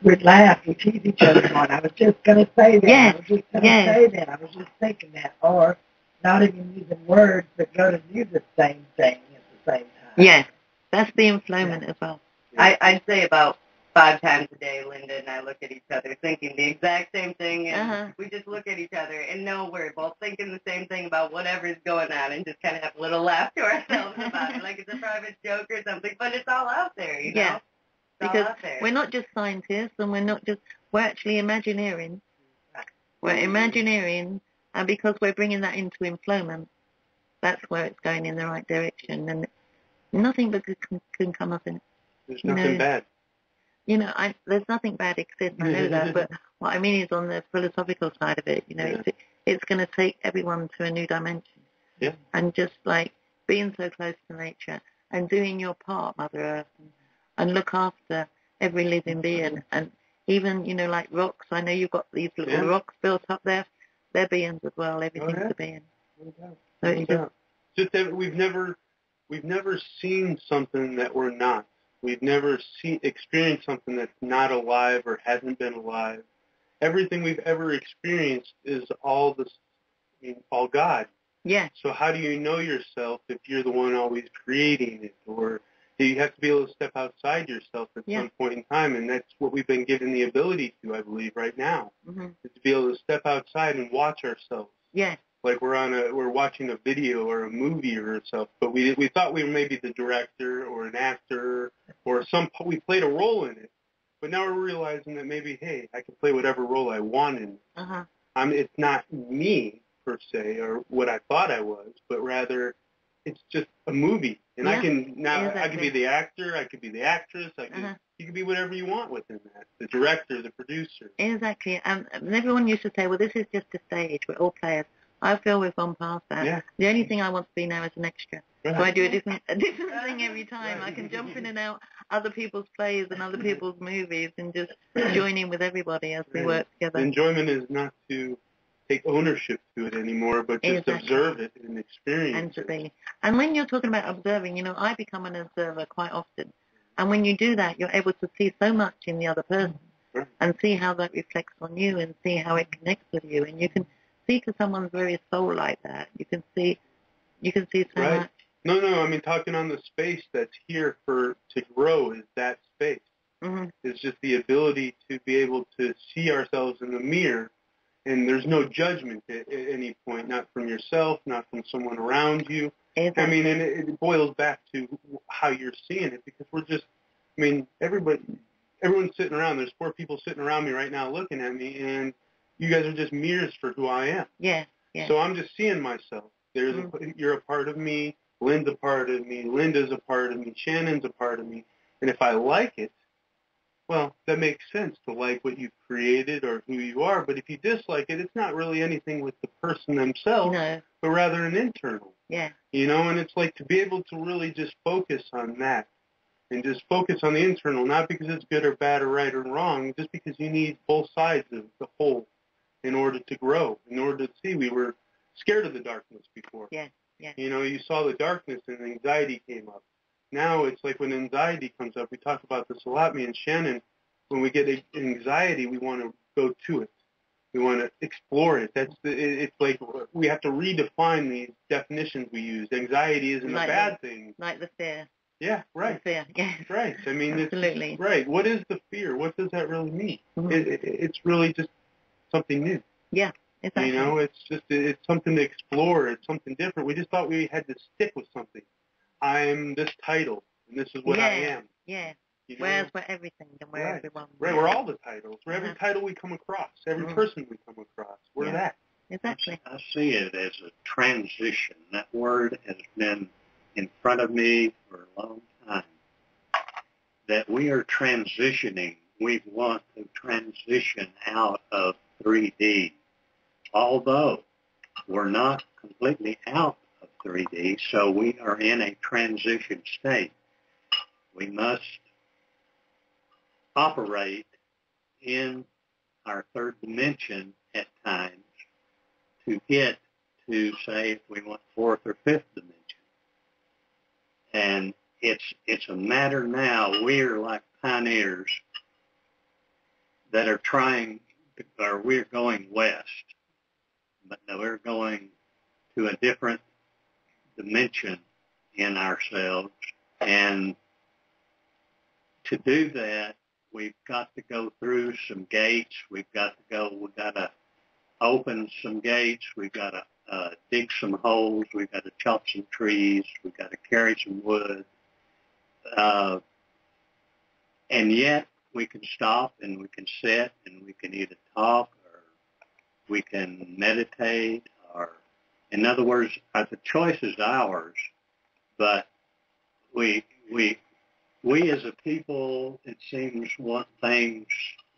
We'd laugh, we tease each other going, I was just going to say that. Yes. I was just going to say that. I was just thinking that. Or not even using words, but go to do the same thing at the same time. Yes. That's the inflowment as well. I'd say about 5 times a day, Linda and I look at each other thinking the exact same thing, and we just look at each other and know we're both thinking the same thing about whatever's going on, and just kind of have a little laugh to ourselves about it, like it's a private joke or something, but it's all out there, you know? Yeah. Because we're not just scientists, and we're actually Imagineering. We're Imagineering, and because we're bringing that into inflowment, that's where it's going in the right direction, and nothing but good can come of it. There's nothing bad. You know, there's nothing bad exists, I know that, but what I mean is on the philosophical side of it, you know, it's going to take everyone to a new dimension. Yeah. And just like being so close to nature and doing your part, Mother Earth, and look after every living being. And even, you know, like rocks, I know you've got these little rocks built up there. They're beings as well. Everything's a being. So it's just that we've never seen something that we're not. We've never experienced something that's not alive or hasn't been alive. Everything we've ever experienced is all God. Yeah. So how do you know yourself if you're the one always creating it? Or you have to be able to step outside yourself at some point in time, and that's what we've been given the ability to, I believe, right now, is to be able to step outside and watch ourselves. Yeah. Like we're watching a video or a movie or something, but we thought we were maybe the director or an actor or we played a role in it, but now we're realizing that maybe, hey, I can play whatever role I want in it. It's not me per se or what I thought I was, but rather it's just a movie, and I can be the actor, I could be the actress, you can be whatever you want within that, the director, the producer. Exactly, and everyone used to say, well, this is just a stage, we're all players. I feel we've gone past that. Yeah. The only thing I want to be now is an extra. Right. So I do a different thing every time. I can jump in and out other people's plays and other people's movies and just join in with everybody as we work together. The enjoyment is not to take ownership to it anymore, but just observe it and experience it. And when you're talking about observing, you know, I become an observer quite often. And when you do that, you're able to see so much in the other person and see how that reflects on you and see how it connects with you. And you can see to someone's very soul like that. You can see so much. No, I mean, talking on the space that's here to grow is that space. It's just the ability to be able to see ourselves in the mirror, and there's no judgment at any point, not from yourself, not from someone around you. Exactly. I mean, and it boils back to how you're seeing it, because we're just, I mean, everyone's sitting around. There's 4 people sitting around me right now looking at me, and you guys are just mirrors for who I am. Yeah. So I'm just seeing myself. You're a part of me. Lynn's a part of me. Linda's a part of me. Shannon's a part of me. And if I like it, well, that makes sense to like what you've created or who you are. But if you dislike it, it's not really anything with the person themselves, but rather an internal. Yeah. You know, and it's like to be able to really just focus on that and just focus on the internal, not because it's good or bad or right or wrong, just because you need both sides of the whole in order to grow, in order to see. We were scared of the darkness before. Yeah. You know, you saw the darkness and anxiety came up. Now it's like when anxiety comes up, we talk about this a lot, me and Shannon, when we get anxiety, we want to go to it. We want to explore it. It's like we have to redefine these definitions we use. Anxiety isn't a bad thing. Like the fear. Yeah, right. The fear, yes. Right. I mean, absolutely. It's, right. What is the fear? What does that really mean? It's really just something new. Yeah, exactly. You know, it's something to explore. It's something different. We just thought we had to stick with something. I'm this title, and this is what I am. Yeah. You know? Whereas we're everything, and we're everyone. Right, we're all the titles. We're every title we come across, every person we come across. We're that. Exactly. I see it as a transition. That word has been in front of me for a long time. That we are transitioning. We want to transition out of 3D. Although we're not completely out of 3D, so we are in a transition state. We must operate in our third dimension at times to get to, say, if we want fourth or fifth dimension. And it's a matter now. We're like pioneers that are trying, or we're going west, but now we're going to a different dimension in ourselves. And to do that, we've got to go through some gates. We've got to open some gates. We've got to dig some holes. We've got to chop some trees. We've got to carry some wood. And yet we can stop and we can sit and we can either talk or we can meditate, or, in other words, the choice is ours. But we as a people, it seems, want things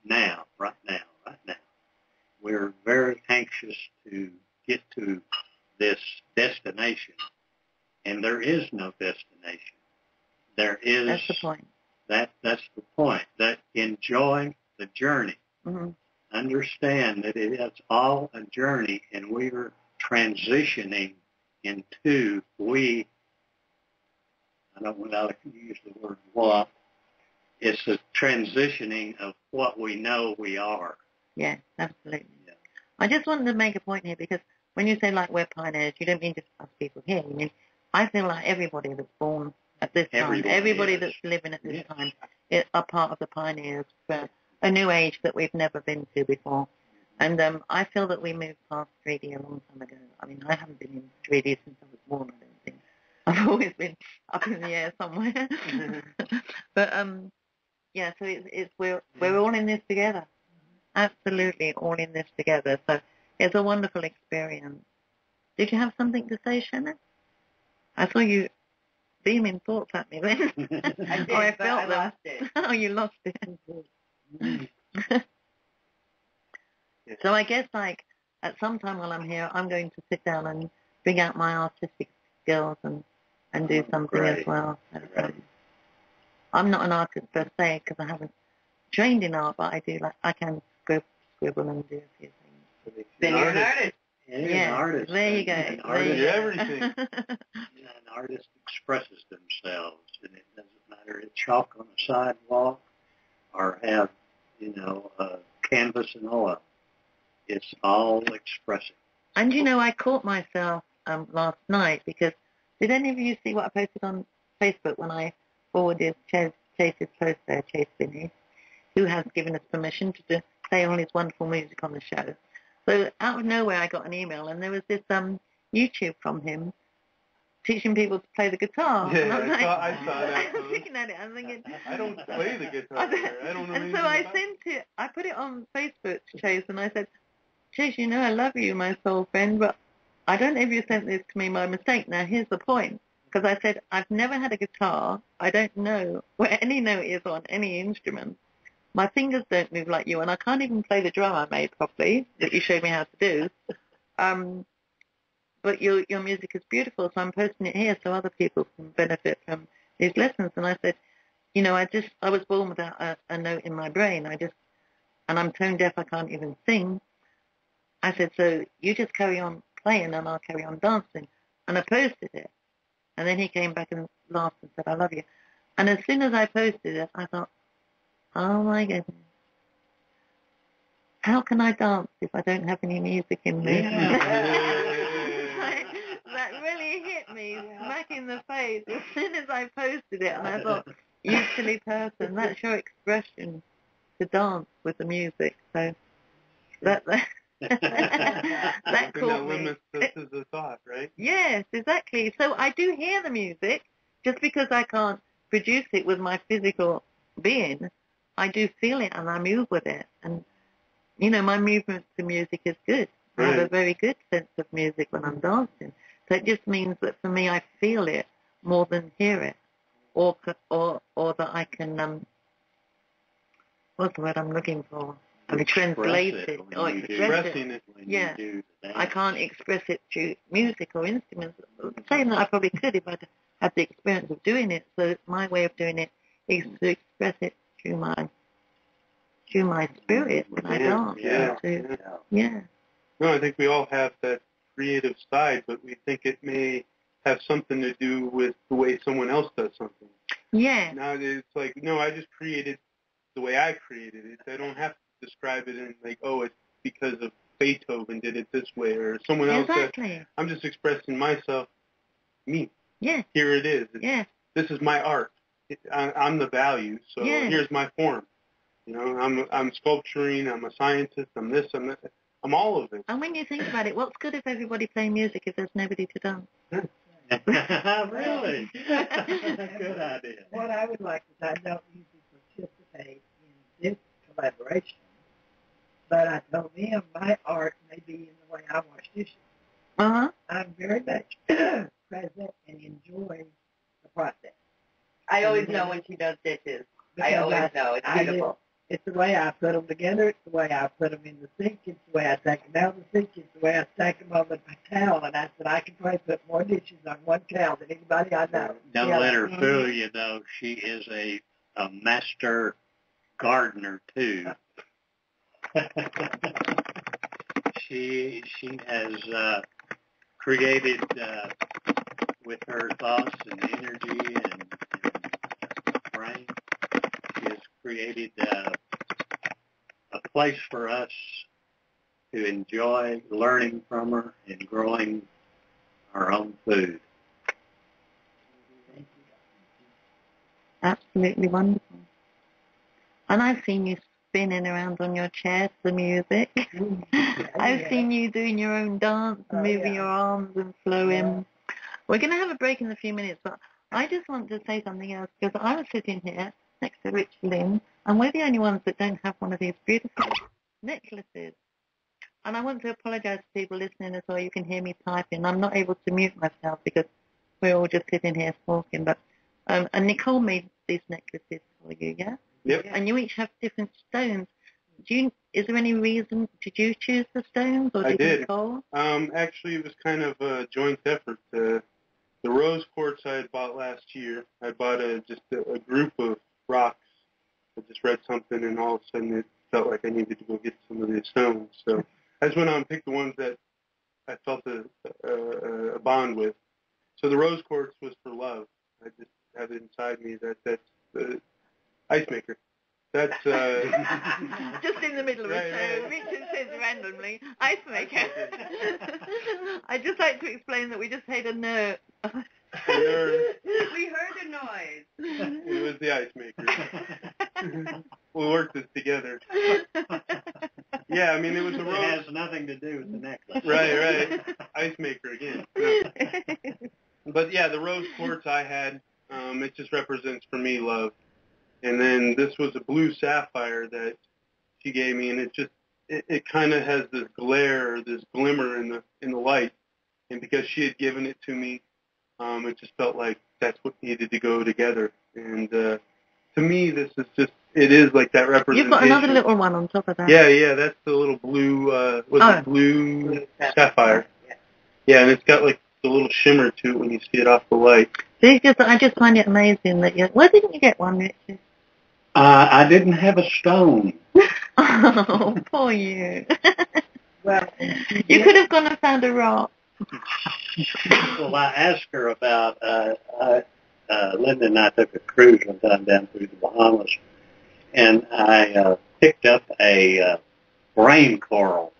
now, right now. We're very anxious to get to this destination, and there is no destination. There is. That's the point. That's the point. That enjoy the journey. Mm-hmm. Understand that it is all a journey, and we are transitioning into I don't want to use the word what. It's a transitioning of what we know we are. Yeah, absolutely. Yeah. I just wanted to make a point here, because when you say like we're pioneers, you don't mean just us people here. You mean, I feel like everybody that's born at this time, everybody that's living at this time, are part of the pioneers for a new age that we've never been to before. And I feel that we moved past 3D a long time ago. I mean, I haven't been in 3D since I was born, I don't think. I've always been up in the air somewhere. But yeah, so we're all in this together. Absolutely, all in this together. So it's a wonderful experience. Did you have something to say, Shannon? I saw you beaming thoughts at me then. I did, I but I lost it. Oh, you lost it. So I guess, like, at some time while I'm here, I'm going to sit down and bring out my artistic skills and do something as well. So, I'm not an artist per se, because I haven't trained in art, but I can scribble and do a few things. Then you're an artist. Yeah, an artist. There you go. An artist, everything. An artist expresses themselves, and it doesn't matter if chalk on a sidewalk or have, canvas and oil. It's all expressing. And I caught myself last night, because did any of you see what I posted on Facebook when I forwarded Chase's post there, Chase Binnie, who has given us permission to play all his wonderful music on the show? So out of nowhere, I got an email, and there was this YouTube from him teaching people to play the guitar. Yeah, and I saw that. I was looking at it, I'm thinking, I don't play the guitar. I don't know. And so I put it on Facebook to Chase, and I said, Chase, I love you, my soul friend, but I don't know if you sent this to me by mistake. Now, here's the point, because I said, I've never had a guitar. I don't know where any note is on any instrument. My fingers don't move like you, and I can't even play the drum I made properly that you showed me how to do. But your music is beautiful, so I'm posting it here so other people can benefit from these lessons. And I said, I was born without a note in my brain. And I'm tone deaf, I can't even sing. I said, so you just carry on playing and I'll carry on dancing. And I posted it. And then he came back and laughed and said, I love you. And as soon as I posted it, I thought, oh my goodness, how can I dance if I don't have any music in me? That really hit me smack in the face as soon as I posted it. And I thought, you silly person, that's your expression, to dance with the music. So that caught me. Limits this is a thought, right? Yes, exactly. So I do hear the music, just because I can't produce it with my physical being. I do feel it and I move with it. And, my movement to music is good. Right. I have a very good sense of music when I'm dancing. So it just means that for me, I feel it more than hear it, or that I can, what's the word I'm looking for? Translate it or express it. Yeah, I can't express it through music or instruments. Saying that I probably could if I'd had the experience of doing it. So my way of doing it is to express it through my spirit when I dance. Yeah. No, I think we all have that creative side, but we think it may have something to do with the way someone else does something. Yeah. Now it's like, no, I just created the way I created it. I don't have to describe it in like, oh, it's because of Beethoven did it this way or someone else. Exactly. I'm just expressing myself, me. Yeah. Here it is. Yeah. This is my art. I'm the value, so here's my form. You know, I'm sculpturing, I'm a scientist, I'm this, I'm that. I'm all of it. And when you think about it, what's good if everybody play music if there's nobody to dance? Really? Good idea. What I would like is I don't usually participate in this collaboration, but I told him my art may be in the way I wash dishes. Uh-huh. I'm very much present and enjoy the process. I always know when she does dishes. I always know. It's beautiful. It's the way I put them together. It's the way I put them in the sink. It's the way I take them out of the sink. It's the way I stack them on the towel. And I said, I can probably put more dishes on one towel than anybody I know. Don't let her fool you, though. She is a master gardener, too. She has created with her thoughts and energy and brain. She has created a place for us to enjoy learning from her and growing our own food. Absolutely wonderful. And I've seen you spinning around on your chair to the music. I've seen you doing your own dance, moving your arms and flowing. We're going to have a break in a few minutes, but I just want to say something else, because I was sitting here next to Rich Lynn, and we're the only ones that don't have one of these beautiful necklaces. And I want to apologize to people listening as well. You can hear me typing. I'm not able to mute myself because we're all just sitting here talking. But and Nicole made these necklaces for you, yeah? Yep. And you each have different stones. Is there any reason, did you choose the stones, or did Nicole? Actually, it was kind of a joint effort. The rose quartz I had bought last year, I bought just a group of rocks. I just read something, and all of a sudden it felt like I needed to go get some of these stones. So I just went out and picked the ones that I felt a bond with. So the rose quartz was for love. I just have it inside me that's the ice maker. That's just in the middle of it. So Richard says randomly, ice maker. I'd just like to explain that we just had a note. We heard a noise. It was the ice maker. We worked this together. Yeah, I mean, it was a rose. It has nothing to do with the necklace. Right. Ice maker again. No. But yeah, the rose quartz I had, it just represents for me love. And then this was a blue sapphire that she gave me, and it kind of has this glare, this glimmer in the light. And because she had given it to me, it just felt like that's what needed to go together. And to me, this is just, it is like that representation. You've got another little one on top of that. Yeah, that's the little blue, blue sapphire. Yeah, and it's got like the little shimmer to it when you see it off the light. I just find it amazing that why didn't you get one, Richard? I didn't have a stone. Oh, poor you. Well, you could have gone and found a rock. Well, I asked her about, Linda and I took a cruise one time down through the Bahamas, and I picked up a brain coral,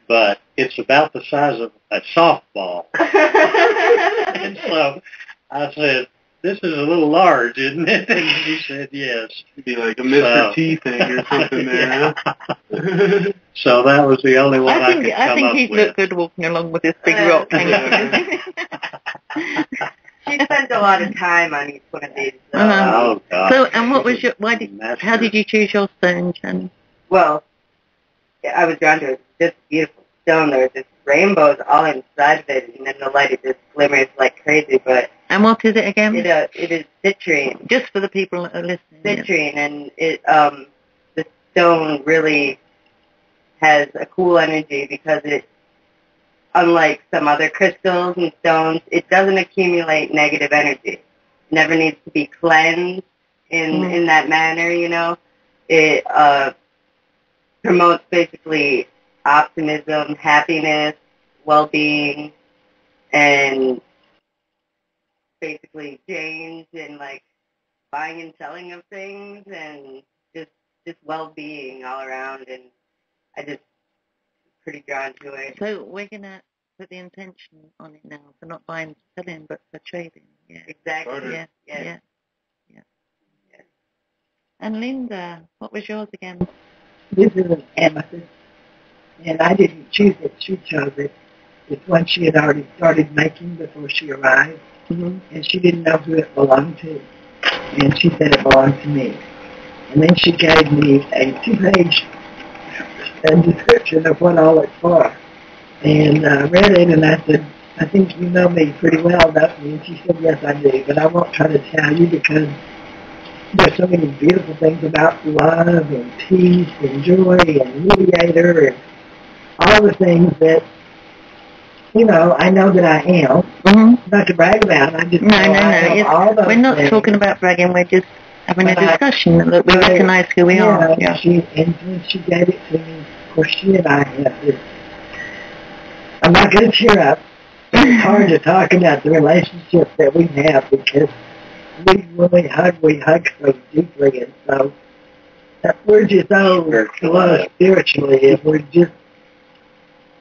but it's about the size of a softball. And so I said, "This is a little large, isn't it?" And she said, "Yes." It'd be like a Mr. T thing or something there. Yeah. So that was the only one I could come up with. I think he'd look good walking along with this big rock. She spent a lot of time on each one of these. Oh, God. So, and what was how did you choose your stone, Shannon? Well, I was drawn to this beautiful stone. There was just rainbows all inside of it, and then the light, it just glimmers like crazy. And what is it again? It is citrine. Just for the people that are listening. Citrine, and the stone really has a cool energy because it, unlike some other crystals and stones, it doesn't accumulate negative energy. It never needs to be cleansed in that manner, you know. It promotes basically optimism, happiness, well-being, and basically exchange and like buying and selling of things and just well-being all around, and I just pretty drawn to it. So we're gonna put the intention on it now for not buying and selling, but for trading. Yeah. Exactly. Yeah. Yes. Yeah. And Linda, what was yours again? This is an amethyst, and I didn't choose it. She chose it. It's one she had already started making before she arrived, and she didn't know who it belonged to, and she said it belonged to me. And then she gave me a 2-page description of what all it's for. And I read it, and I said, I think you know me pretty well, don't you? And she said, yes, I do, but I won't try to tell you because there's so many beautiful things about love and peace and joy and mediator and all the things that, you know, I know that I am. Not to brag about. I just know all those We're not things. talking about bragging. We're just having a discussion that we recognize who we are. Yeah. And when she gave it to me, of course, she and I have this. I'm not going to cheer up. It's hard to talk about the relationship that we have because when we hug so deeply, and so we're just so close spiritually, and we're just,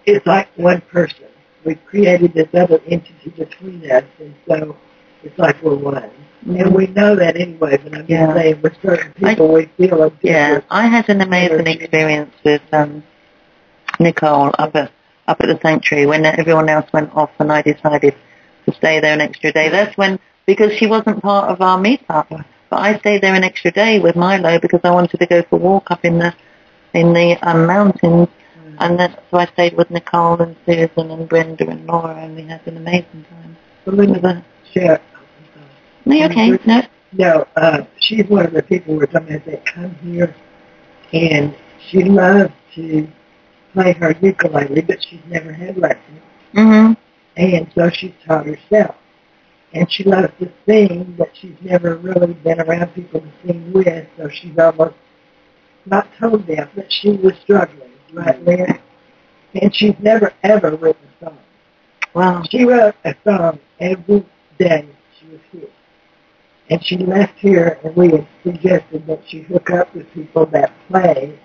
it's like one person. We've created this other entity between us, and so it's like we're one. And we know that anyway, but I'm just saying with certain people we feel a different. Yeah, I had an amazing experience with Nicole up at the sanctuary when everyone else went off and I decided to stay there an extra day. That's when, because she wasn't part of our meetup, but I stayed there an extra day with Milo because I wanted to go for a walk up in the mountains. And then, so I stayed with Nicole and Susan and Brenda and Laura, and we had an amazing time. No, you're okay. No, she's one of the people we're talking about that come here, and she loves to play her ukulele, but she's never had lessons. And so she's taught herself. And she loves to sing, but she's never really been around people to sing with, so she's almost not tone deaf, but she was struggling right there. And she's never, ever written a song. Wow. She wrote a song every day she was here. And she left here, and we had suggested that she hook up with people that play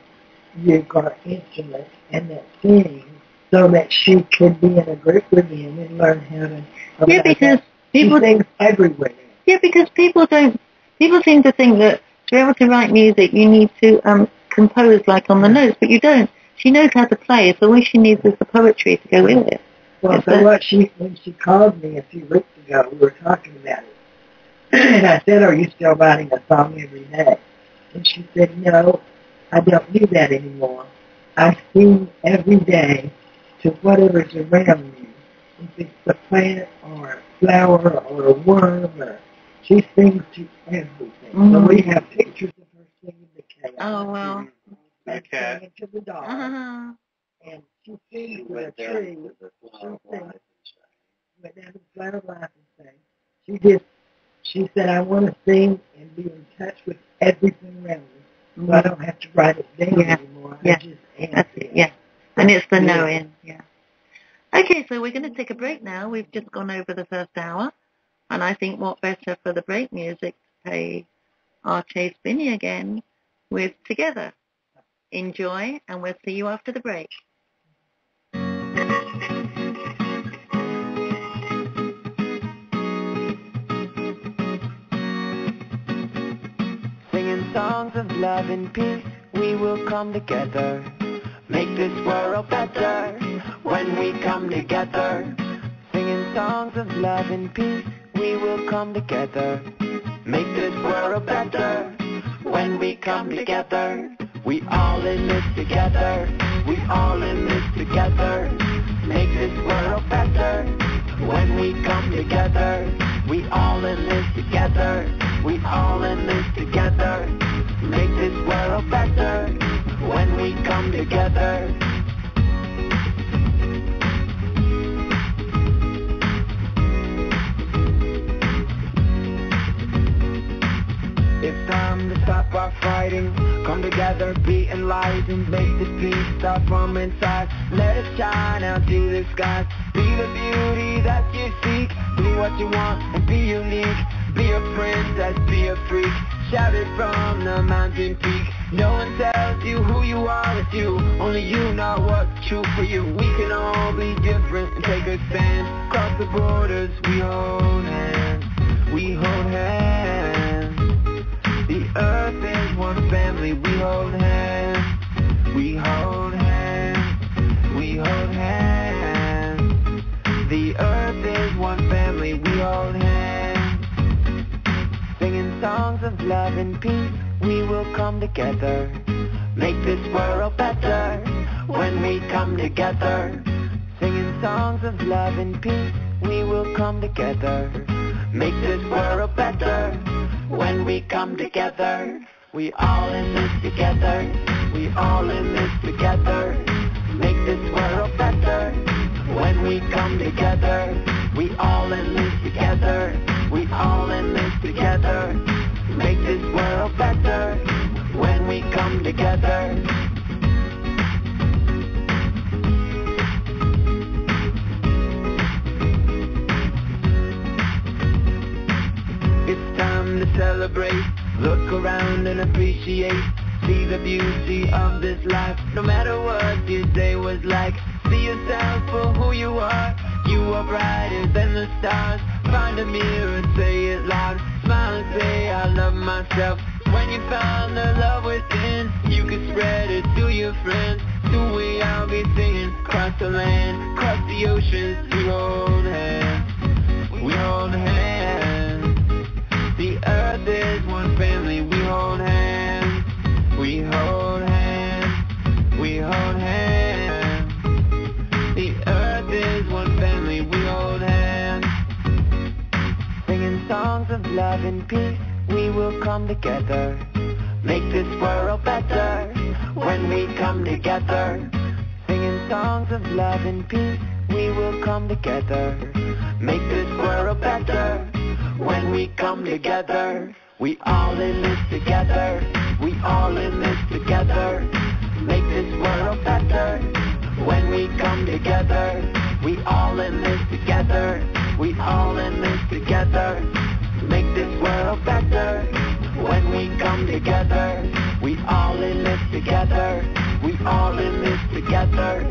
ukulele instruments and that sing so that she could be in a group with them and learn how to... Yeah, because people... She sings everywhere. Yeah, because people seem to think that to be able to write music, you need to compose like on the notes, but you don't. She knows how to play, so all she needs is the poetry to go with it. Well, so when she called me a few weeks ago, we were talking about it. And I said, are you still writing a song every day? And she said, no, I don't do that anymore. I sing every day to whatever's around me. If it's a plant or a flower or a worm, or she sings to everything. So we have pictures of her singing to chaos. Oh, well. And singing to the dog. And she sings to a tree. Went down to the flower of life and sang. She said, I want to sing and be in touch with everything around me. So I don't have to write it down anymore. I just am. Yeah. And it's the knowing. Yeah. Okay, so we're going to take a break now. We've just gone over the first hour. And I think what better for the break music to play our Chase Binnie again with Together. Enjoy, and we'll see you after the break. Singing songs of love and peace, we will come together. Make this world better when we come together. Singing songs of love and peace, we will come together. Make this world better when we come together. We all in this together. We all in this together. Make this world better when we come together. We all in this together. We all in this together. Make this world better when we come together. It's time to stop our fighting. Come together, be enlightened. Make the peace start from inside. Let it shine out to the skies. Be the beauty that you seek. Be what you want and be unique. Be a princess, be a freak. Shout it from the mountain peak. No one tells you who you are, it's you. Only you know what's true for you. We can all be different and take a stand. Cross the borders, we hold hands. We hold hands. The earth is one family, we hold hands. We hold hands. We hold hands. The earth is one family, we hold hands. Singing songs of love and peace, we will come together. Make this world better when we come together. Singing songs of love and peace, we will come together. Make this world better when we come together. We all in this together. We all in this together. Make this world better when we come together. We all in this together. We all in this together. Make this world better when we come together. It's time to celebrate. Look around and appreciate. See the beauty of this life. No matter what your day was like, see yourself for who you are. You are brighter than the stars. Find a mirror and say it loud. Smile and say I love myself. When you found the love within, you can spread it to your friends. Soon we all be singing. Across the land, across the oceans, we hold hands. We hold hands. The earth is one family, we hold hands. We hold hands. We hold hands. The earth is one family, we hold hands. Singing songs of love and peace, we will come together. Make this world better when we come together. Singing songs of love and peace, we will come together. Make this world better when we come together. We all in this together. We all in this together. Make this world better when we come together. We all in this together. We all in this together. Make this world better when we come together. We all in this together. We all in this together.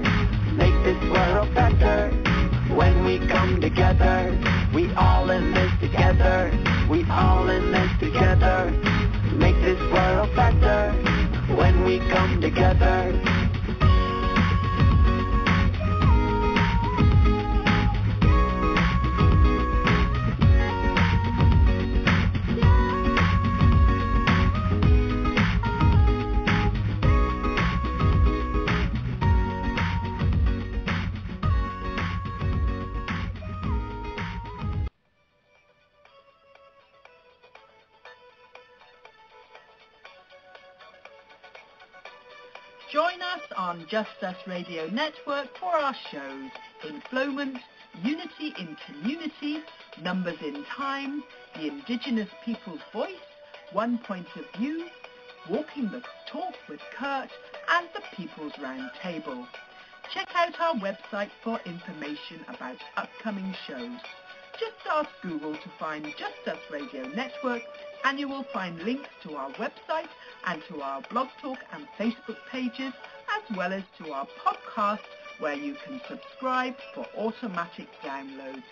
Make this world better when we come together. We all in this together. We all in this together. Make this world better when we come together. Join us on Just Us Radio Network for our shows Inflowment, Unity in Community, Numbers in Time, The Indigenous People's Voice, One Point of View, Walking the Talk with Kurt, and the People's Round Table. Check out our website for information about upcoming shows. Just ask Google to find Just Us Radio Network and you will find links to our website and to our Blog Talk and Facebook pages, as well as to our podcast where you can subscribe for automatic downloads.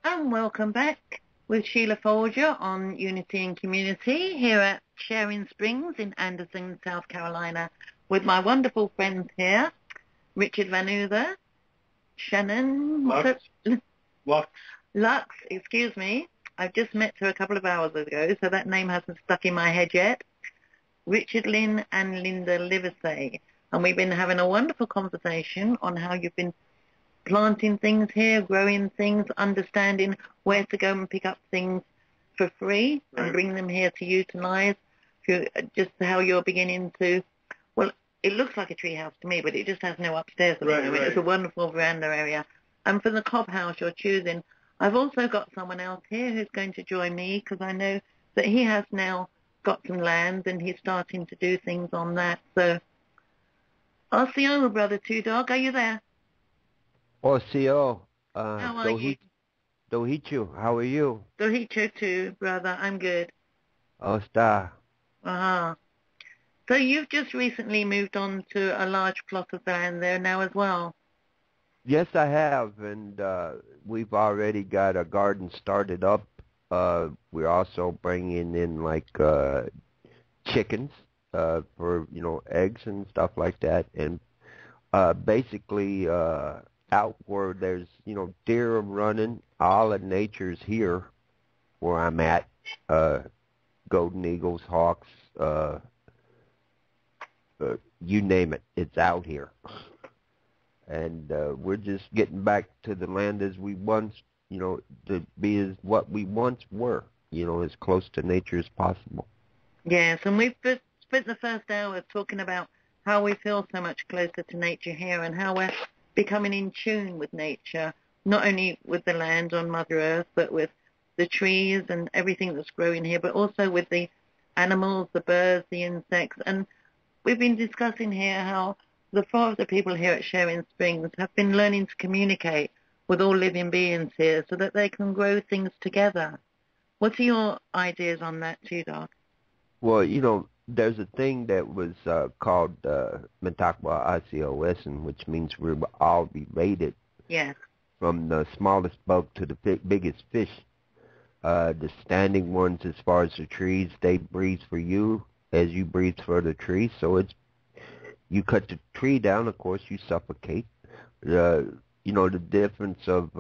And welcome back with Sheila Folger on Unity and Community here at Sharing Springs in Anderson, South Carolina, with my wonderful friends here, Richard Vanover, Shannon, Lux, excuse me. I've just met her a couple of hours ago, so that name hasn't stuck in my head yet. Richard, Lynn, and Linda Livesay. And we've been having a wonderful conversation on how you've been planting things here, growing things, understanding where to go and pick up things for free and bring them here to utilize. Just how you're beginning to, well, it looks like a tree house to me, but it just has no upstairs at the moment. Right. It's a wonderful veranda area. And for the cob house you're choosing, I've also got someone else here who's going to join me because I know that he has now got some land and he's starting to do things on that. So I'll see you, brother Twodog. Are you there? Oh, CEO. How are you? Dohichu, how are you? Dohichu too, brother. I'm good. Oh, star. Uh-huh. So you've just recently moved on to a large plot of land there now as well? Yes, I have, and we've already got a garden started up. We're also bringing in like chickens for eggs and stuff like that, and basically out where there's deer running, all of nature's here where I'm at. Golden eagles, hawks, you name it, it's out here. And we're just getting back to the land as we once, to be as what we once were, as close to nature as possible. Yes, and we've spent the first hour talking about how we feel so much closer to nature here and how we're becoming in tune with nature, not only with the land on Mother Earth, but with the trees and everything that's growing here, but also with the animals, the birds, the insects. And we've been discussing here how the four of the people here at Sharing Springs have been learning to communicate with all living beings here so that they can grow things together. What are your ideas on that, Twodog? Well, there's a thing that was called Metakwa Asioesin, which means we're all related. Yes. From the smallest bug to the biggest fish. The standing ones, as far as the trees, they breathe for you as you breathe for the tree. So you cut the tree down, of course, you suffocate. The difference of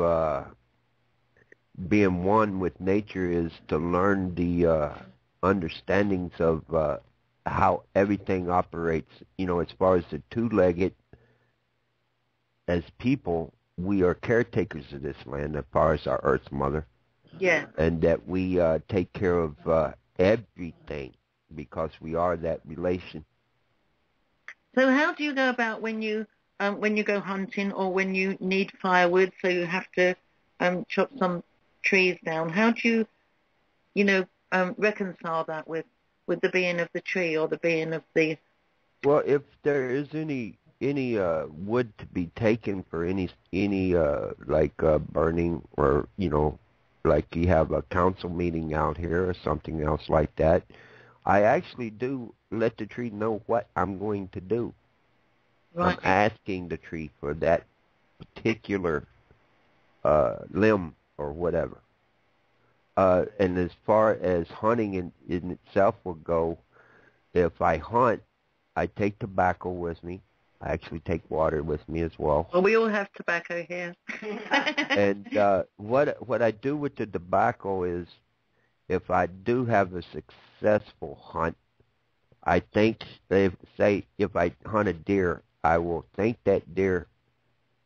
being one with nature is to learn the understandings of how everything operates. As far as the two-legged, as people, we are caretakers of this land as far as our Earth Mother. Yeah. And that we take care of everything because we are that relation. So how do you go about when you go hunting or when you need firewood, so you have to chop some trees down? How do you, reconcile that with the being of the tree or the being of the... Well, if there is any wood to be taken for any burning or, like you have a council meeting out here or something else like that, I actually do let the tree know what I'm going to do. Right. I'm asking the tree for that particular limb or whatever. And as far as hunting in itself will go, if I hunt, I take tobacco with me. I actually take water with me as well. Well, we all have tobacco here. And what I do with the tobacco is, if I do have a successful hunt, I think, if I hunt a deer, I will thank that deer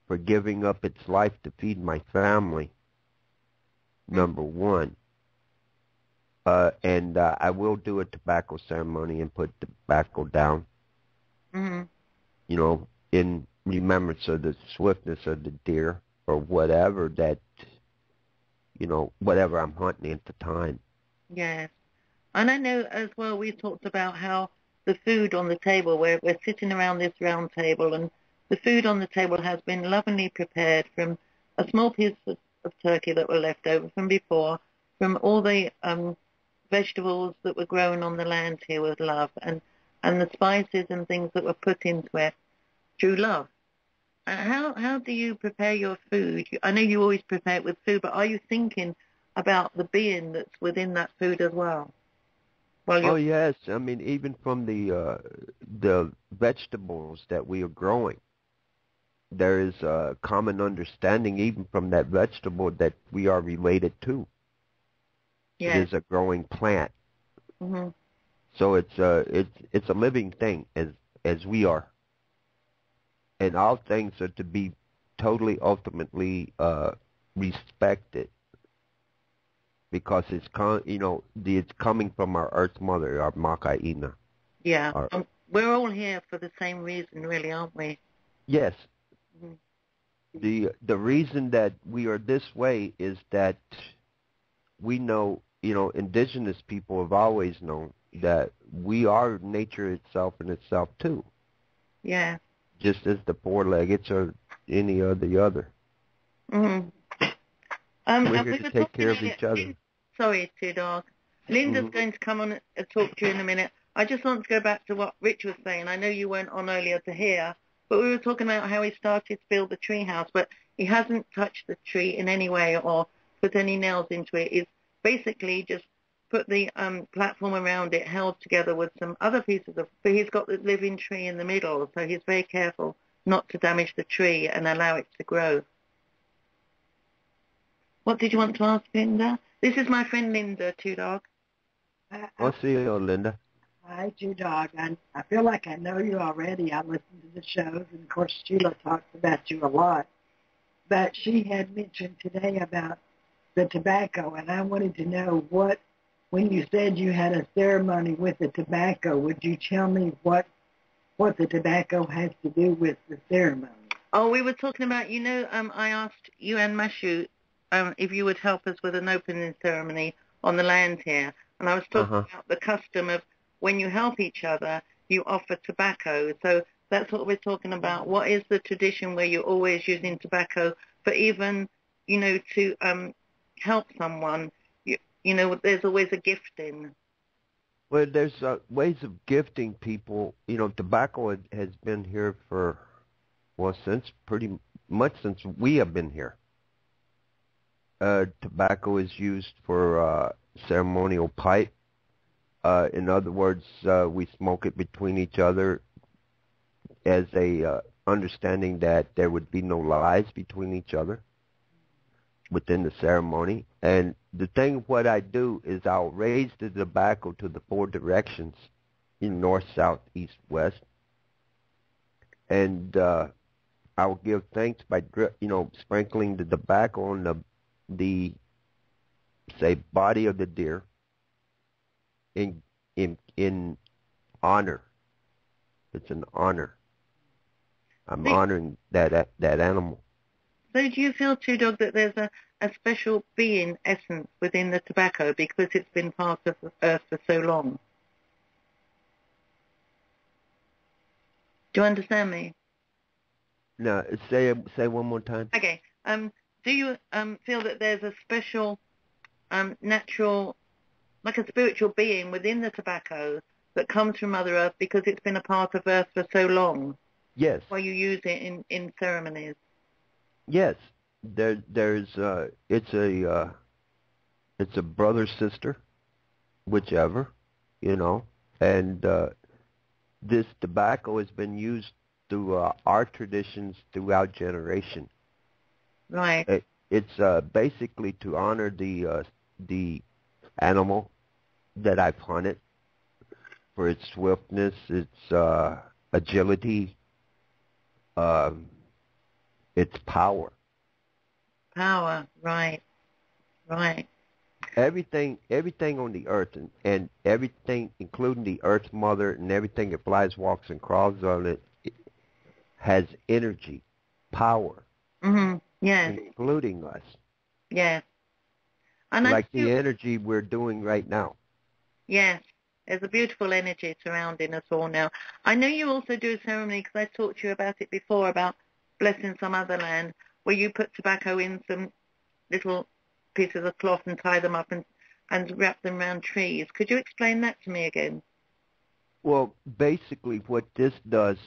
for giving up its life to feed my family, number one. And I will do a tobacco ceremony and put tobacco down. Mm-hmm. In remembrance of the swiftness of the deer or whatever that, whatever I'm hunting at the time. Yes. And I know as well we talked about how the food on the table, we're sitting around this round table, and the food on the table has been lovingly prepared from a small piece of turkey that were left over from before, from all the vegetables that were grown on the land here with love, and the spices and things that were put into it through love. How do you prepare your food? I know you always prepare it with food, but are you thinking about the being that's within that food as well? Oh yes, I mean even from the vegetables that we are growing, there is a common understanding even from that vegetable that we are related to. Yes. It is a growing plant. Mm-hmm. So it's a living thing as we are. And all things are to be totally, ultimately respected. because it's it's coming from our Earth Mother, our Makaina. Yeah. We're all here for the same reason, really, aren't we? Yes. Mm-hmm. The reason that we are this way is that we know, indigenous people have always known that we are nature itself in itself too. Yeah. Just as the four-leggeds or any of the other. Mm-hmm. We're here to take care of each other. Sorry, twodog. Linda's going to come on and talk to you in a minute. I just want to go back to what Rich was saying. I know you weren't on earlier to hear, but we were talking about how he started to build the tree house, but he hasn't touched the tree in any way or put any nails into it. He's basically just put the platform around it, held together with some other pieces but he's got the living tree in the middle, so he's very careful not to damage the tree and allow it to grow. What did you want to ask, Linda? This is my friend Linda, twodog. I'll see you, Linda. Hi, twodog. I feel like I know you already. I listen to the shows, and of course Sheila talks about you a lot. But she had mentioned today about the tobacco, and I wanted to know when you said you had a ceremony with the tobacco, would you tell me what the tobacco has to do with the ceremony? Oh, we were talking about, I asked you and Mashu if you would help us with an opening ceremony on the land here. And I was talking about the custom of when you help each other, you offer tobacco. So that's what we're talking about. What is the tradition where you're always using tobacco for even, to help someone? There's always a gifting. Well, there's ways of gifting people. Tobacco has been here for, since pretty much since we have been here. Tobacco is used for ceremonial pipe. In other words, we smoke it between each other as a understanding that there would be no lies between each other within the ceremony. And the thing, what I do is I'll raise the tobacco to the four directions, north, south, east, west, and I'll give thanks by sprinkling the tobacco on the say body of the deer in honor. It's an honor. I'm honoring that animal. So do you feel, twodog, that there's a special being essence within the tobacco because it's been part of the earth for so long? Do you understand me? No, say one more time. Okay. Do you feel that there's a special natural, like a spiritual being within the tobacco that comes from Mother Earth because it's been a part of Earth for so long? Yes. Why you use it in ceremonies? Yes. It's a brother, sister, whichever, and this tobacco has been used through our traditions throughout generation. Right. It's basically to honor the animal that I've hunted for its swiftness, its agility, its power. Power, right. Everything on the earth and everything, including the Earth Mother and everything that flies, walks, and crawls on it has energy, power. Mm-hmm. Yes. Including us. Yes. And like the energy we're doing right now. Yes. There's a beautiful energy surrounding us all now. I know you also do a ceremony, because I talked to you about it before, about blessing some other land, where you put tobacco in some little pieces of cloth and tie them up and wrap them around trees. Could you explain that to me again? Well, basically what this does,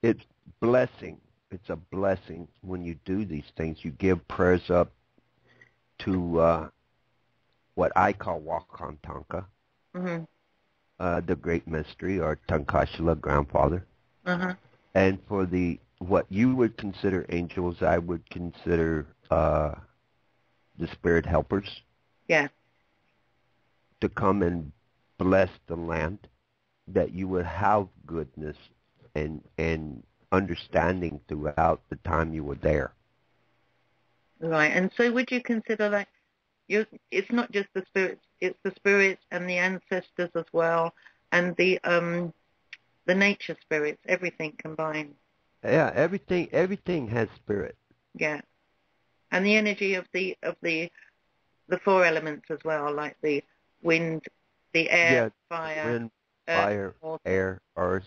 it's blessing. It's a blessing when you do these things. You give prayers up to what I call Wakantanka, the Great Mystery, or Tankashila, Grandfather. And for what you would consider angels, I would consider the spirit helpers. Yeah. To come and bless the land, that you would have goodness and understanding throughout the time you were there. Right. And so would you consider it's not just the spirits, it's the spirits and the ancestors as well, and the nature spirits, everything combined. Yeah, everything has spirit. Yeah. And the energy of the four elements as well, like the wind, the air, fire, wind, fire, water. air, earth.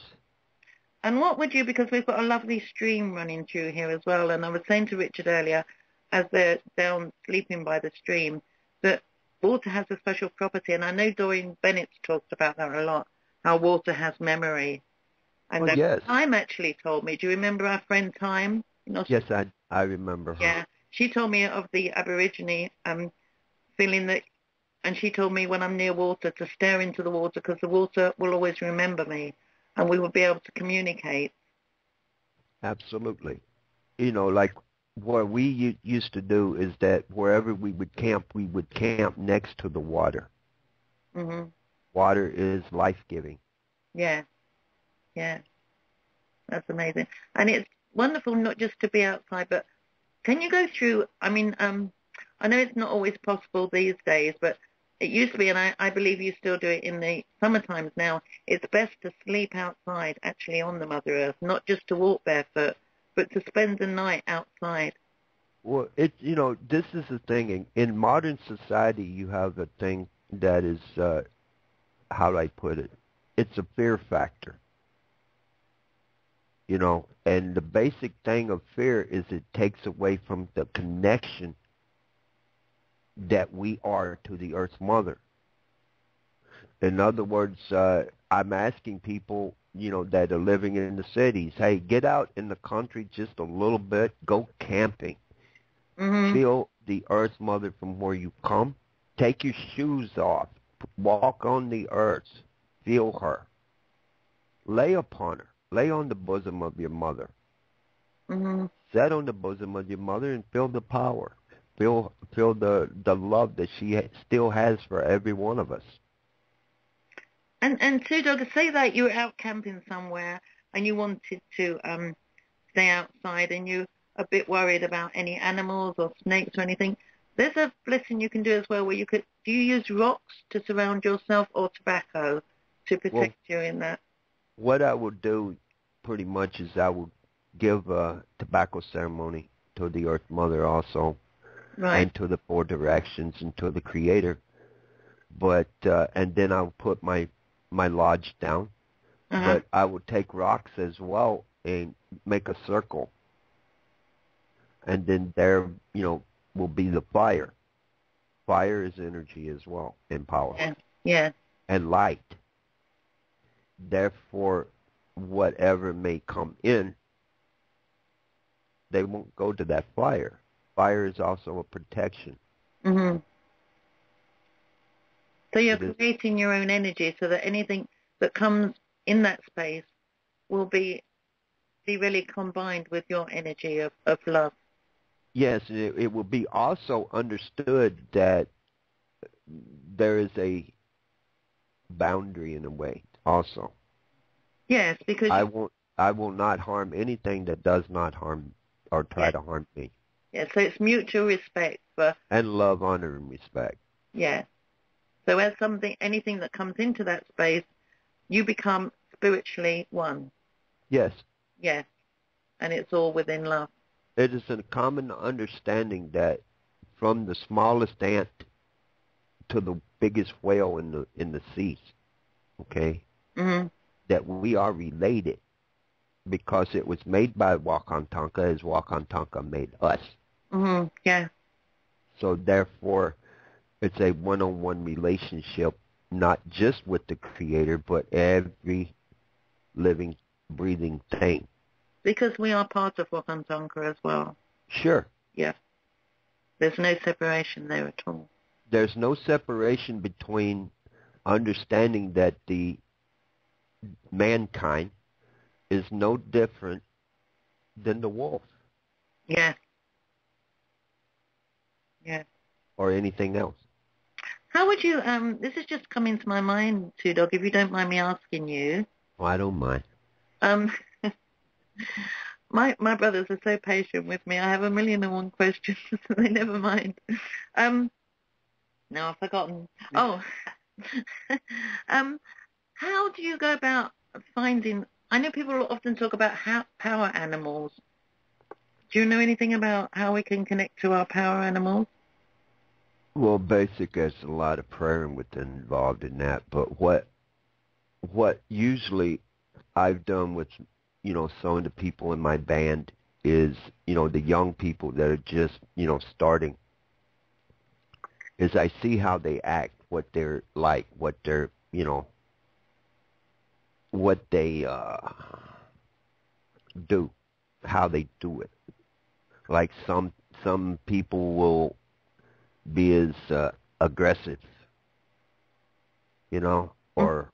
And what would you, because we've got a lovely stream running through here as well, and I was saying to Richard earlier, as they're down sleeping by the stream, that water has a special property, and I know Doreen Bennett's talked about that a lot, how water has memory. And yes. Time actually told me, do you remember our friend Time? Yes, I remember her. Yeah, she told me of the Aborigine feeling that, and she told me when I'm near water to stare into the water because the water will always remember me, and we will be able to communicate. Absolutely. Like what we used to do is that wherever we would camp next to the water. Mm-hmm. Water is life-giving. Yeah. Yeah. That's amazing. And it's wonderful not just to be outside, but can you go through, I mean, I know it's not always possible these days, but it used to be, and I believe you still do it in the summer times now, it's best to sleep outside, actually on the Mother Earth, not just to walk barefoot, but to spend the night outside. Well, this is the thing. In modern society, you have a thing that is, how do I put it? It's a fear factor. And the basic thing of fear is it takes away from the connection that we are to the Earth's Mother. In other words, I'm asking people, that are living in the cities, hey, get out in the country just a little bit, go camping. Mm-hmm. Feel the Earth's Mother from where you come. Take your shoes off. Walk on the earth. Feel her. Lay upon her. Lay on the bosom of your mother. Mm-hmm. Sit on the bosom of your mother and feel the power. Feel the love that she still has for every one of us. And twodog, say that you were out camping somewhere and you wanted to stay outside and you're a bit worried about any animals or snakes or anything. There's a blessing you can do as well where do you use rocks to surround yourself or tobacco to protect you in that? What I would do pretty much is I would give a tobacco ceremony to the Earth Mother also, right, and to the four directions and to the Creator. But and then I would put my lodge down. Uh-huh. But I would take rocks as well and make a circle. And then there, will be the fire. Fire is energy as well and power. Yeah. Yeah. And light. Therefore, whatever may come in, they won't go to that fire. Fire is also a protection. Mm-hmm. So you're creating your own energy so that anything that comes in that space will be really combined with your energy of love. Yes, it will be also understood that there is a boundary in a way also. Yes, because I will not harm anything that does not harm or try to harm me. Yeah, so it's mutual respect and love, honor, and respect. Yeah. So as anything that comes into that space, you become spiritually one. Yes. Yes. And it's all within love. It is a common understanding that from the smallest ant to the biggest whale in the seas, okay, mm-hmm. that we are related because it was made by Wakantanka as Wakantanka made us. Mm-hmm. Yeah. So therefore, it's a one-on-one relationship, not just with the Creator, but every living, breathing thing. Because we are part of Wakantanka as well. Sure. Yeah. There's no separation there at all. There's no separation between understanding that the mankind is no different than the wolf. Yeah. Yeah. Or anything else. How would you, this is just coming to my mind, twodog, if you don't mind me asking you. Oh, I don't mind. My brothers are so patient with me. I have 1,000,001 questions, so they never mind. No, I've forgotten. Oh, how do you go about finding? I know people often talk about power animals. Do you know anything about how we can connect to our power animals? Well, basic, there's a lot of prayer involved in that. But what usually I've done with, some of the people in my band is, the young people that are just, starting, is I see how they act, what they're like, what they're, what they do, how they do it. Like some people will be as aggressive, or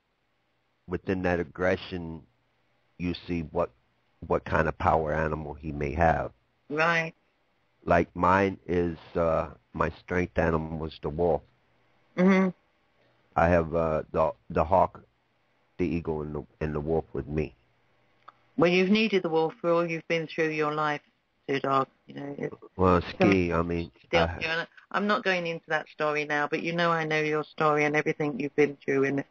within that aggression, you see what kind of power animal he may have. Right. Like mine is my strength animal is the wolf. Mm-hmm. I have the hawk, the eagle, and the wolf with me. Well, you've needed the wolf for all you've been through your life, twodog. Well, ski. I'm not going into that story now, but I know your story and everything you've been through, and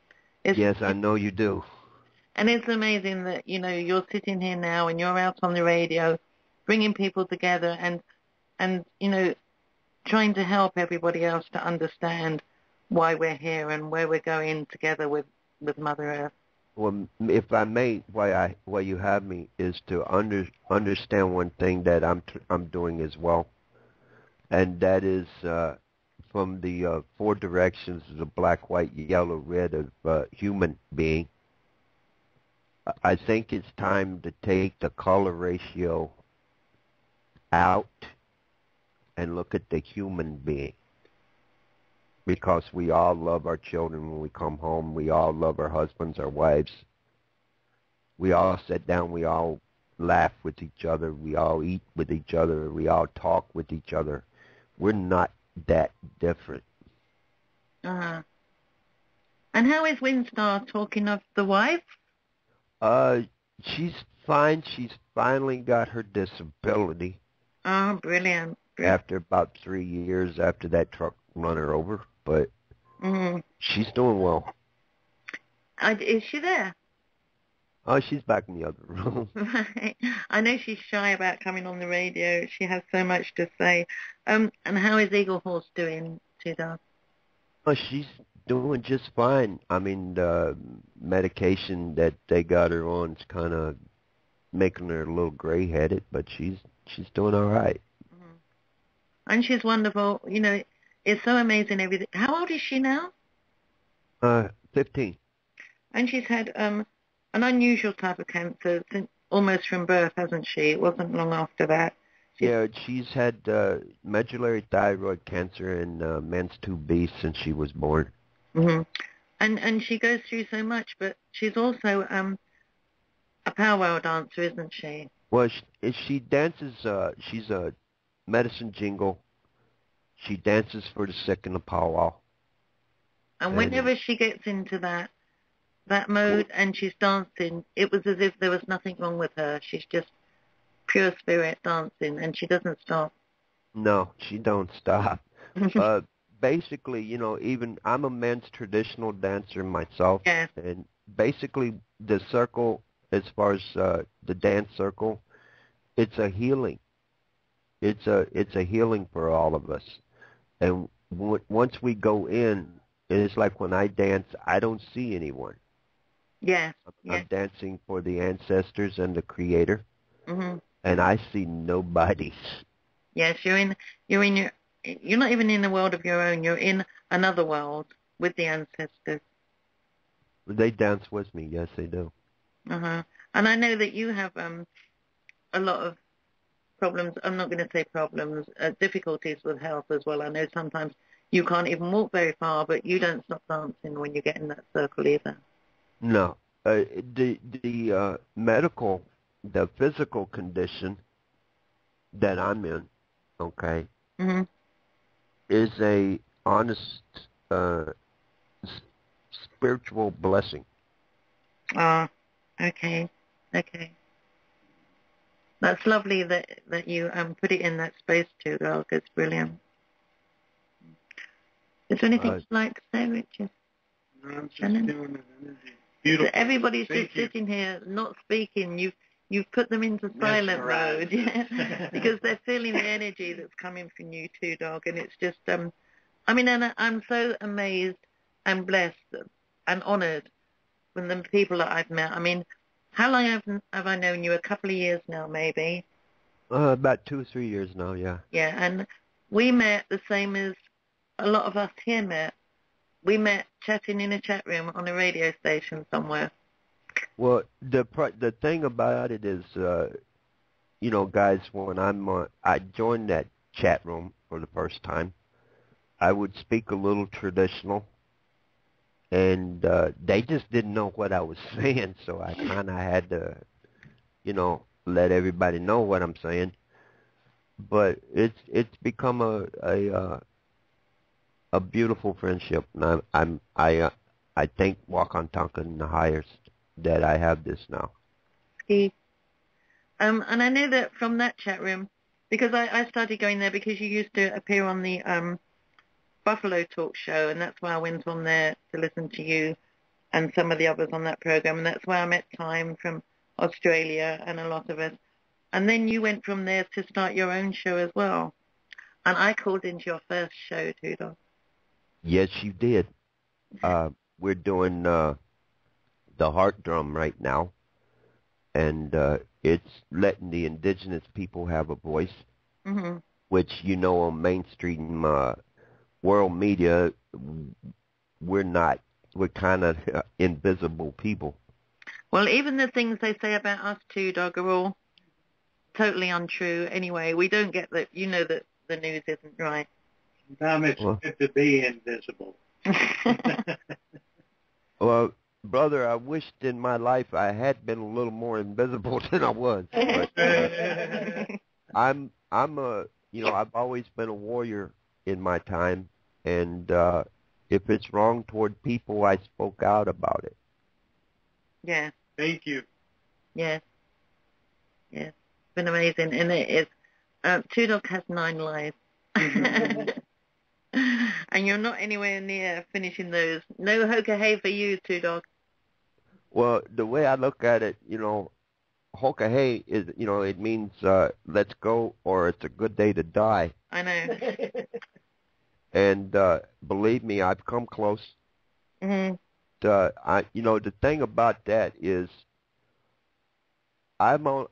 yes, I know you do. And it's amazing that you're sitting here now and you're out on the radio, bringing people together and trying to help everybody else to understand why we're here and where we're going together with Mother Earth. Well, if I may, why you have me is to understand one thing that I'm doing as well, and that is from the 4 directions of the black, white, yellow, red of human being. I think it's time to take the color ratio out and look at the human being. Because we all love our children when we come home. We all love our husbands, our wives. We all sit down. We all laugh with each other. We all eat with each other. We all talk with each other. We're not that different. Uh-huh. And how is Windstar, talking of the wife? She's fine. She's finally got her disability. Oh, brilliant. After about 3 years after that truck run her over. But she's doing well. Is she there? Oh, she's back in the other room. Right. I know she's shy about coming on the radio. She has so much to say. And how is Eagle Horse doing, twodog? Oh, she's doing just fine. I mean, the medication that they got her on is kind of making her a little gray-headed, but she's doing all right. Mm-hmm. And she's wonderful. It's so amazing everything. How old is she now? 15. And she's had an unusual type of cancer since almost from birth, hasn't she? It wasn't long after that. She's had medullary thyroid cancer and men's 2B since she was born. Mm-hmm. And she goes through so much, but she's also a powwow dancer, isn't she? Well, she dances. She's a medicine jingle. She dances for the sick in the powwow. And whenever she gets into that mode and she's dancing, it was as if there was nothing wrong with her. She's just pure spirit dancing, and she doesn't stop. No, she don't stop. Basically, even I'm a men's traditional dancer myself. Yes. And basically the circle, as far as the dance circle, it's a healing. It's a healing for all of us. And once we go in, it's like when I dance, I don't see anyone. Yes. I'm dancing for the ancestors and the Creator, mm-hmm. and I see nobody. Yes, you're not even in a world of your own. You're in another world with the ancestors. They dance with me. Yes, they do. Uh-huh. And I know that you have a lot of problems. I'm not going to say problems, difficulties with health as well. I know sometimes you can't even walk very far, but you don't stop dancing when you get in that circle either. No. The medical, the physical condition that I'm in, okay, mm-hmm. is a honest spiritual blessing. Okay. That's lovely that you put it in that space too, girl. It's brilliant. Is there anything you'd like to say, Richard? No, I'm just Shannon? feeling that energy. Beautiful. Everybody's Thank just you. sitting here, not speaking. You've put them into silent mode, because they're feeling the energy that's coming from you, Twodog, and it's just, I mean, and I'm so amazed and blessed and honoured from the people that I've met. I mean, how long have I known you? A couple of years now, maybe. About 2 or 3 years now, yeah. Yeah, and we met the same as a lot of us here met. We met chatting in a chat room on a radio station somewhere. Well, the thing about it is, you know, guys, when I joined that chat room for the first time, I would speak a little traditional, and they just didn't know what I was saying, so I kind of had to, you know, let everybody know what I'm saying. But it's become a beautiful friendship, and I thank Wakan Tonkin the highest that I have this now. And I know that from that chat room, because I started going there because you used to appear on the Buffalo Talk show, and that's why I went on there to listen to you and some of the others on that program, and that's where I met Time from Australia and a lot of us. And then you went from there to start your own show as well. And I called into your first show, Twodog. Yes, you did. We're doing the heart drum right now, and it's letting the indigenous people have a voice, which, you know, on mainstream world media, we're not. We're kind of invisible people. Well, even the things they say about us, Twodog, are all totally untrue anyway. We don't get that. You know that the news isn't right. Sometimes it's good to be invisible. Well, brother, I wished in my life I had been a little more invisible than I was. But, I'm a, you know, I've always been a warrior in my time, and if it's wrong toward people, I spoke out about it. Yeah. Thank you. Yeah. Yeah. It's been amazing, and it is. Twodog has 9 lives. And you're not anywhere near finishing those. No hoka hey for you, Twodog. Well, the way I look at it, you know, hoka hey is, you know, it means let's go, or it's a good day to die. I know. And believe me, I've come close. Mm-hmm. You know, the thing about that is, I will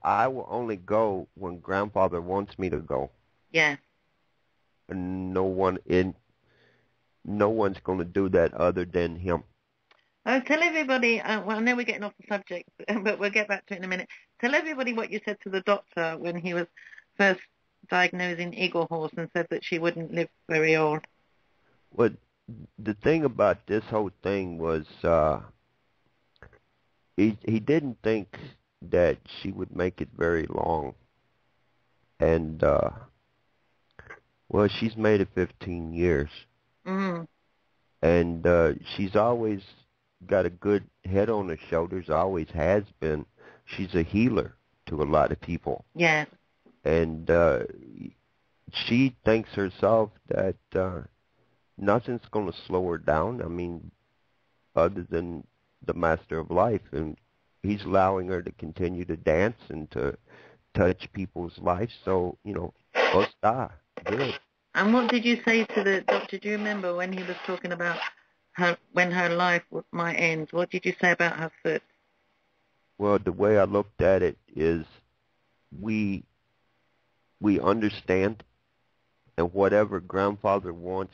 only go when Grandfather wants me to go. Yeah. And no one's going to do that other than him. Oh, tell everybody, well, I know we're getting off the subject, but we'll get back to it in a minute. Tell everybody what you said to the doctor when he was first diagnosing Eagle Horse and said that she wouldn't live very old. Well, the thing about this whole thing was he didn't think that she would make it very long. And, well, she's made it 15 years. Mm. And she's always got a good head on her shoulders, always has been. She's a healer to a lot of people. Yes. And she thinks herself that nothing's going to slow her down, I mean, other than the Master of Life. And he's allowing her to continue to dance and to touch people's lives. So, you know, good. And what did you say to the doctor? Do you remember when he was talking about when her life might end? What did you say about her foot? Well, the way I looked at it is we understand, and whatever Grandfather wants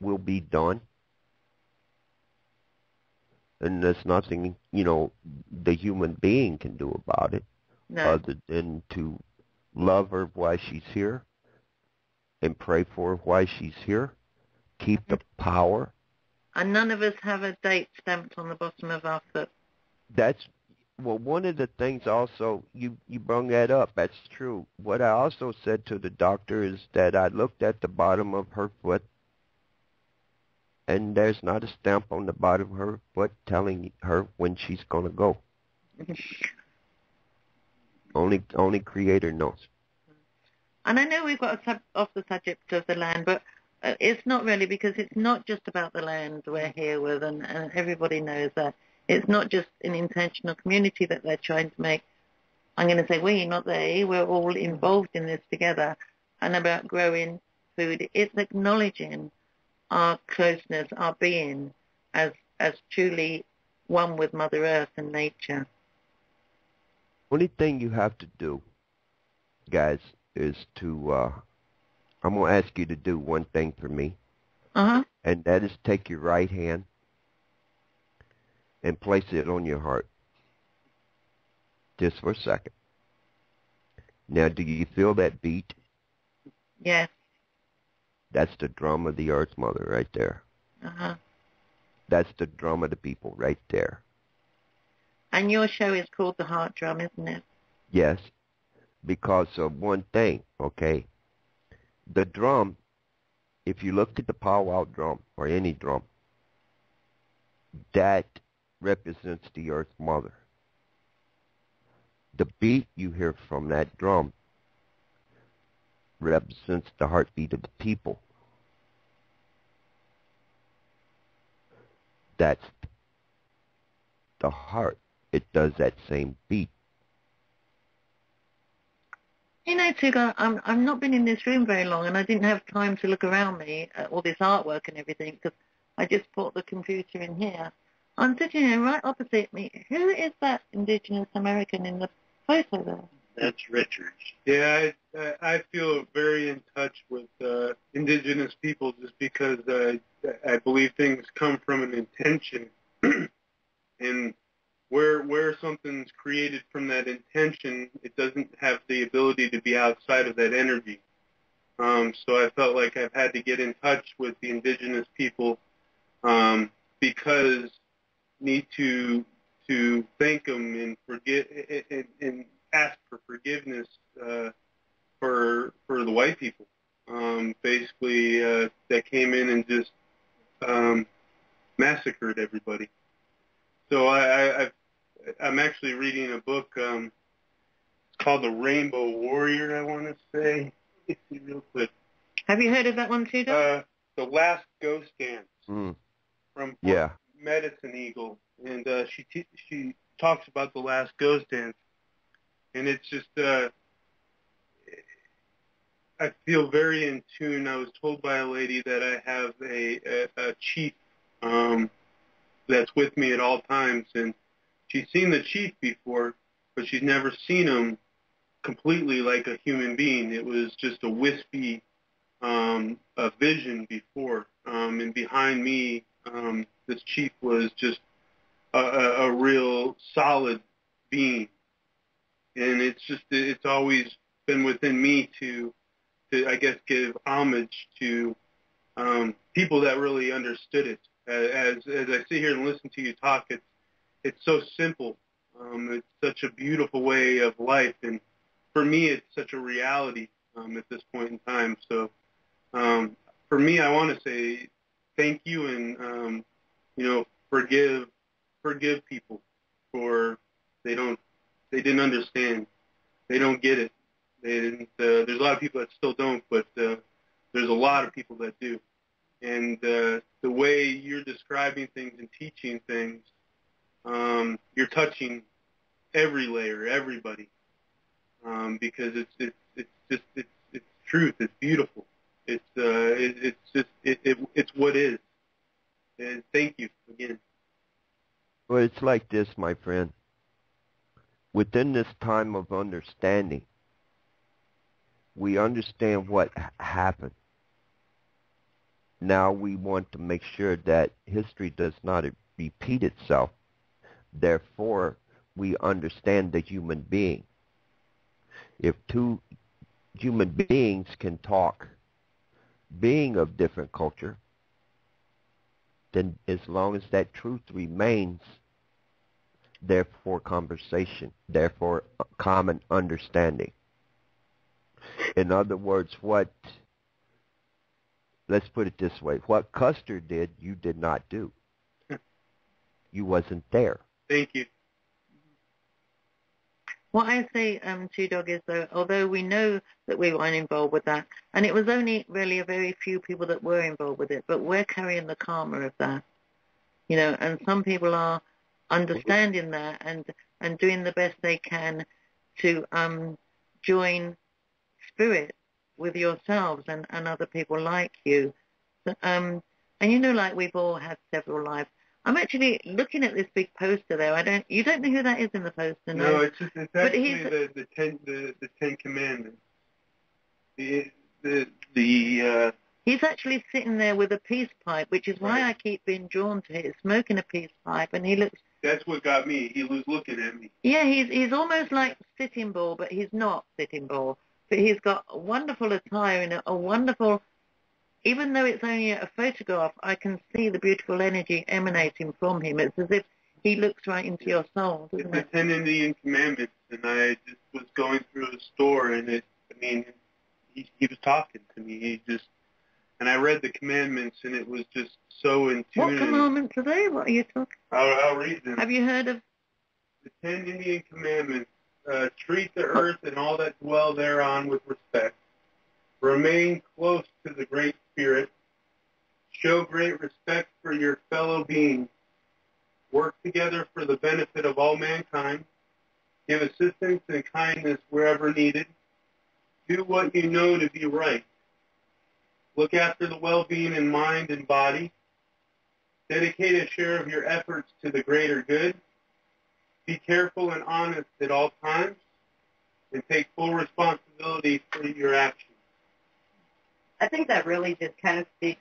will be done. And there's nothing, you know, the human being can do about it, other than to love her while she's here and pray for her while she's here, keep the power. And none of us have a date stamped on the bottom of our foot. That's, well, one of the things also, you brought that up, that's true. What I also said to the doctor is that I looked at the bottom of her foot, and there's not a stamp on the bottom of her foot telling her when she's going to go. Only Creator knows. And I know we've got off the subject of the land, but It's not really, because it's not just about the land we're here with, and everybody knows that. It's not just an intentional community that they're trying to make. I'm going to say we, not they. We're all involved in this together. And about growing food, it's acknowledging our closeness, our being as truly one with Mother Earth and nature. Only thing you have to do, guys, is to, I'm going to ask you to do one thing for me. Uh-huh. And that is take your right hand and place it on your heart. Just for a second. Now, do you feel that beat? Yes. That's the drum of the Earth Mother right there. Uh-huh. That's the drum of the people right there. And your show is called The Heart Drum, isn't it? Yes, because of one thing, okay? The drum, if you look at the powwow drum or any drum, that represents the Earth Mother. The beat you hear from that drum represents the heartbeat of the people. That's the heart. It does that same beat. You know, Tuga, I've not been in this room very long, and I didn't have time to look around me at all this artwork and everything, because I just brought the computer in here. I'm sitting here right opposite me. Who is that Indigenous American in the photo there? That's Richards. Yeah, I feel very in touch with indigenous people just because I believe things come from an intention. And where something's created from that intention, it doesn't have the ability to be outside of that energy. So I felt like I've had to get in touch with the indigenous people because need to thank them and forget and ask for forgiveness for the white people, basically that came in and just massacred everybody. So I'm actually reading a book. It's called The Rainbow Warrior, I want to say. Let's see real quick. Have you heard of that one too, Doc? The Last Ghost Dance from Medicine Eagle, and she talks about the Last Ghost Dance, and it's just I feel very in tune. I was told by a lady that I have a chief that's with me at all times, and she's seen the chief before, but she's never seen him completely like a human being. It was just a wispy a vision before, and behind me, this chief was just a real solid being, and it's always been within me to I guess give homage to people that really understood it. As I sit here and listen to you talk, it's so simple. It's such a beautiful way of life, and for me, it's such a reality at this point in time. So for me, I want to say thank you, and forgive people for they didn't understand, they don't get it. They didn't. There's a lot of people that still don't, but there's a lot of people that do. And the way you're describing things and teaching things, you're touching every layer, everybody, because it's truth. It's beautiful. It's what is. And thank you again. Well, it's like this, my friend. Within this time of understanding, we understand what happened. Now we want to make sure that history does not repeat itself. Therefore, we understand the human being. If two human beings can talk, being of different culture, then as long as that truth remains, therefore conversation, therefore common understanding. In other words, let's put it this way, what Custer did, you did not do. You wasn't there. Thank you. What I say, Twodog, is though, although we know that we weren't involved with that, and it was only really a very few people that were involved with it, but we're carrying the karma of that, you know, and some people are understanding that and doing the best they can to join spirit with yourselves and other people like you. And you know, like we've all had several lives. I'm actually looking at this big poster there. You don't know who that is in the poster, no? No, it's actually the Ten Commandments. He's actually sitting there with a peace pipe, which is why I keep being drawn to it. Smoking a peace pipe, and he looks. That's what got me. He was looking at me. Yeah, he's almost like Sitting Bull, but he's not Sitting Bull. But he's got a wonderful attire and a wonderful. Even though it's only a photograph, I can see the beautiful energy emanating from him. It's as if he looks right into your soul, doesn't it? It's the 10 Indian Commandments, and I just was going through a store, and he was talking to me. And I read the commandments, and it was just so in tune. What commandments are they? What are you talking? I'll read them. Have you heard of the 10 Indian Commandments? Treat the earth and all that dwell thereon with respect. Remain close to the Great Spirit. Show great respect for your fellow beings. Work together for the benefit of all mankind. Give assistance and kindness wherever needed. Do what you know to be right. Look after the well-being in mind and body. Dedicate a share of your efforts to the greater good. Be careful and honest at all times. And take full responsibility for your actions. I think that really just kind of speaks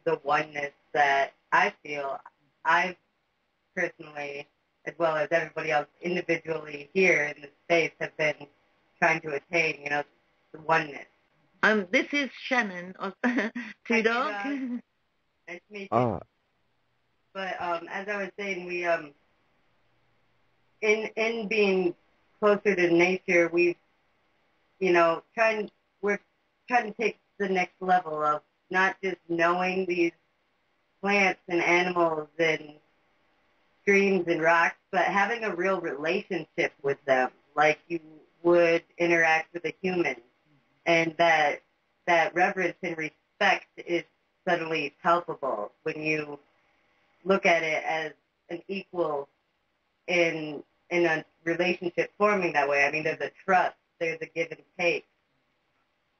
to the oneness that I feel I've personally, as well as everybody else individually here in the space, have been trying to attain, you know, the oneness. This is Shannon, twodog. Nice to meet you. But as I was saying, we in being closer to nature, we're trying to take the next level of not just knowing these plants and animals and streams and rocks, but having a real relationship with them, like you would interact with a human. And that reverence and respect is suddenly palpable when you look at it as an equal in a relationship forming that way. I mean, there's a trust, there's a give and take.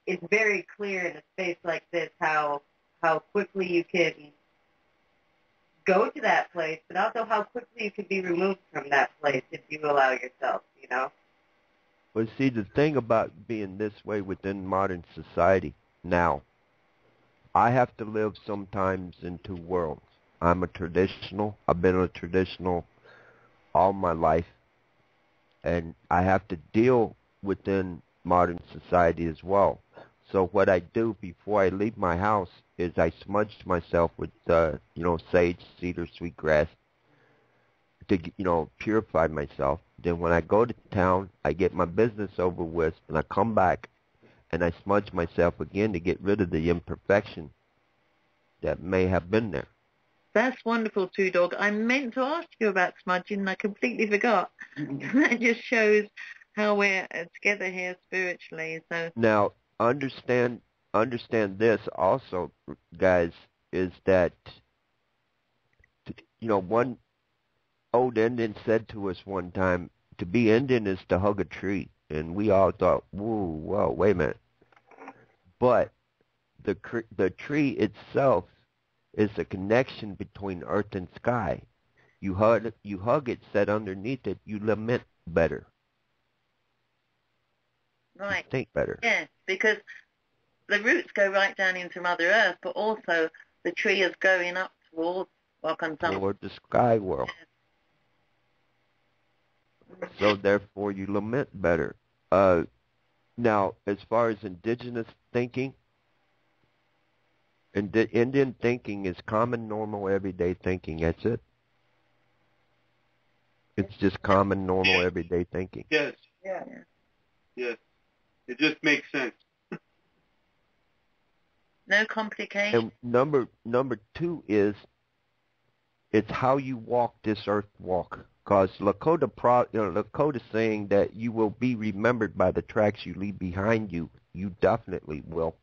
It's very clear in a space like this how quickly you can go to that place, but also how quickly you can be removed from that place if you allow yourself, you know? Well, see, the thing about being this way within modern society now, I have to live sometimes in two worlds. I've been a traditional all my life, and I have to deal within modern society as well. So what I do before I leave my house is I smudge myself with, sage, cedar, sweetgrass to, purify myself. Then when I go to town, I get my business over with, and I come back, and I smudge myself again to get rid of the imperfection that may have been there. That's wonderful, Twodog. I meant to ask you about smudging, and I completely forgot. That just shows how we're together here spiritually. So now, understand this also, guys, is that, one old Indian said to us one time, to be Indian is to hug a tree. And we all thought, whoa, wait a minute. But the tree itself is a connection between earth and sky. You hug it, set underneath it, you lament better. Right. You think better. Yes, because the roots go right down into Mother Earth, but also the tree is going up toward the sky world. Yes. So therefore you lament better. Now, as far as indigenous thinking, Indian thinking is common, normal, everyday thinking. That's it. It's just common, normal, everyday thinking. Yes. Yeah. Yes. It just makes sense. No complication. And number two is, it's how you walk this earth walk. Because Lakota's saying that you will be remembered by the tracks you leave behind you. You definitely will.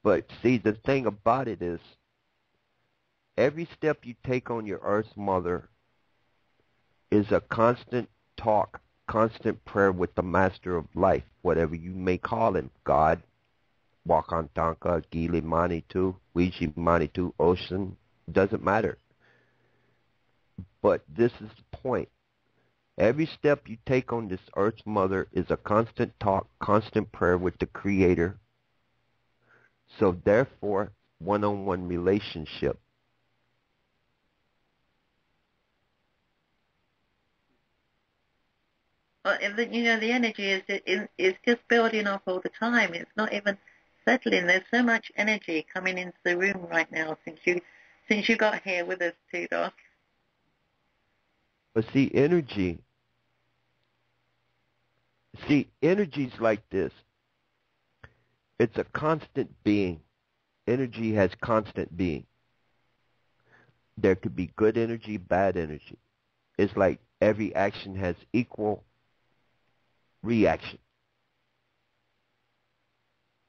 But see, the thing about it is, every step you take on your Earth Mother is a constant talk, constant prayer with the Master of Life, whatever you may call him, God, Wakantanka, Gili Manitou, Wiji Manitou, Ocean, doesn't matter. But this is the point. Every step you take on this Earth Mother is a constant talk, constant prayer with the Creator. So therefore, one-on-one relationship. Well, the energy is just building up all the time. It's not even settling. There's so much energy coming into the room right now since you got here with us, twodog. But see, energy's like this. It's a constant being. Energy has constant being. There could be good energy, bad energy. It's like every action has equal reaction.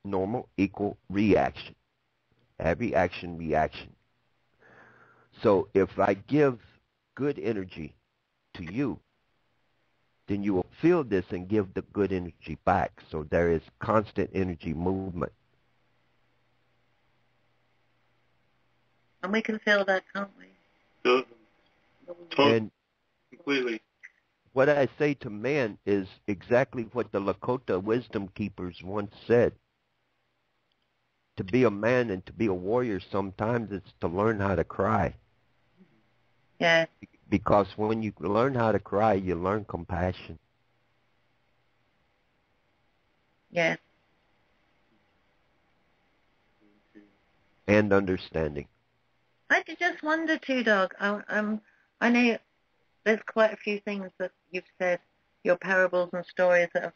Normal equal reaction. Every action, reaction. So if I give good energy to you, then you will feel this and give the good energy back. So there is constant energy movement. And we can feel that, can't we? And completely. What I say to man is exactly what the Lakota wisdom keepers once said. To be a man and to be a warrior sometimes it's to learn how to cry. Yeah. Because when you learn how to cry, you learn compassion. Yeah. And understanding. I just wonder, twodog. I know there's quite a few things that you've said, your parables and stories that have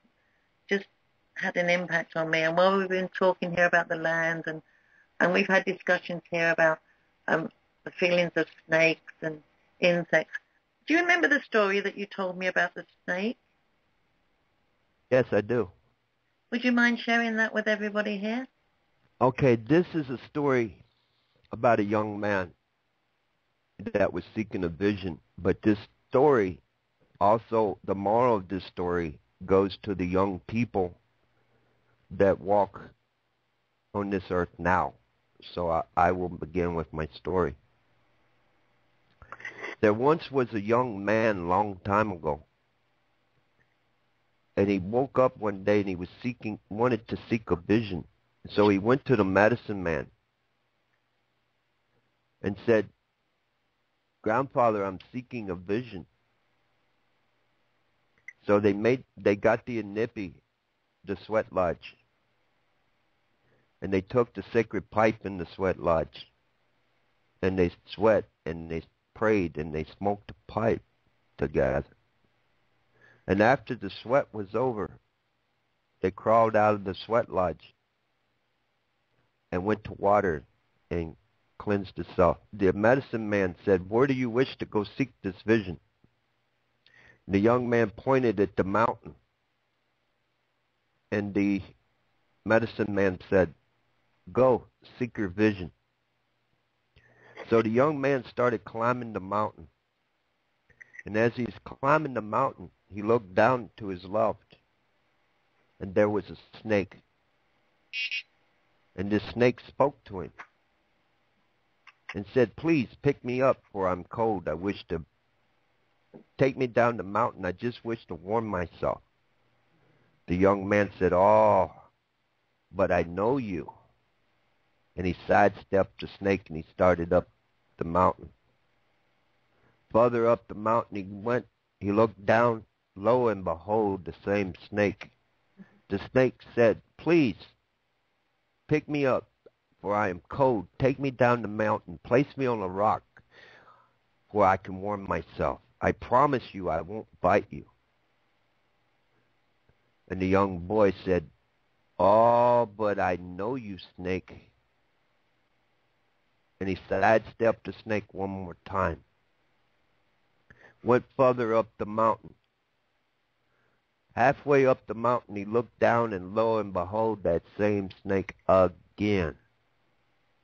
just had an impact on me. And while we've been talking here about the land, and we've had discussions here about the feelings of snakes and insects. Do you remember the story that you told me about the snake? Yes, I do. Would you mind sharing that with everybody here? Okay, this is a story about a young man that was seeking a vision. But this story, also the moral of this story, goes to the young people that walk on this earth now. So I will begin with my story. There once was a young man long time ago, and he woke up one day and he wanted to seek a vision. So he went to the medicine man and said, "Grandfather, I'm seeking a vision." So they got the inipi, the sweat lodge, and they took the sacred pipe in the sweat lodge, and they sweat and they prayed and they smoked the pipe together. And after the sweat was over, they crawled out of the sweat lodge and went to water and cleansed itself. The medicine man said, "Where do you wish to go seek this vision?" The young man pointed at the mountain, and the medicine man said, "Go, seek your vision." So the young man started climbing the mountain. And as he's climbing the mountain, he looked down to his left, and there was a snake. And this snake spoke to him and said, "Please pick me up, for I'm cold. I wish to take me down the mountain. I just wish to warm myself." The young man said, "Oh, but I know you." And he sidestepped the snake and he started up the mountain. Further up the mountain he went. He looked down. Lo and behold, the same snake. The snake said, "Please pick me up, for I am cold. Take me down the mountain. Place me on a rock where I can warm myself. I promise you I won't bite you." And the young boy said, "Oh, but I know you, snake." And he sidestepped the snake one more time. went further up the mountain. Halfway up the mountain, he looked down, and lo and behold, that same snake again.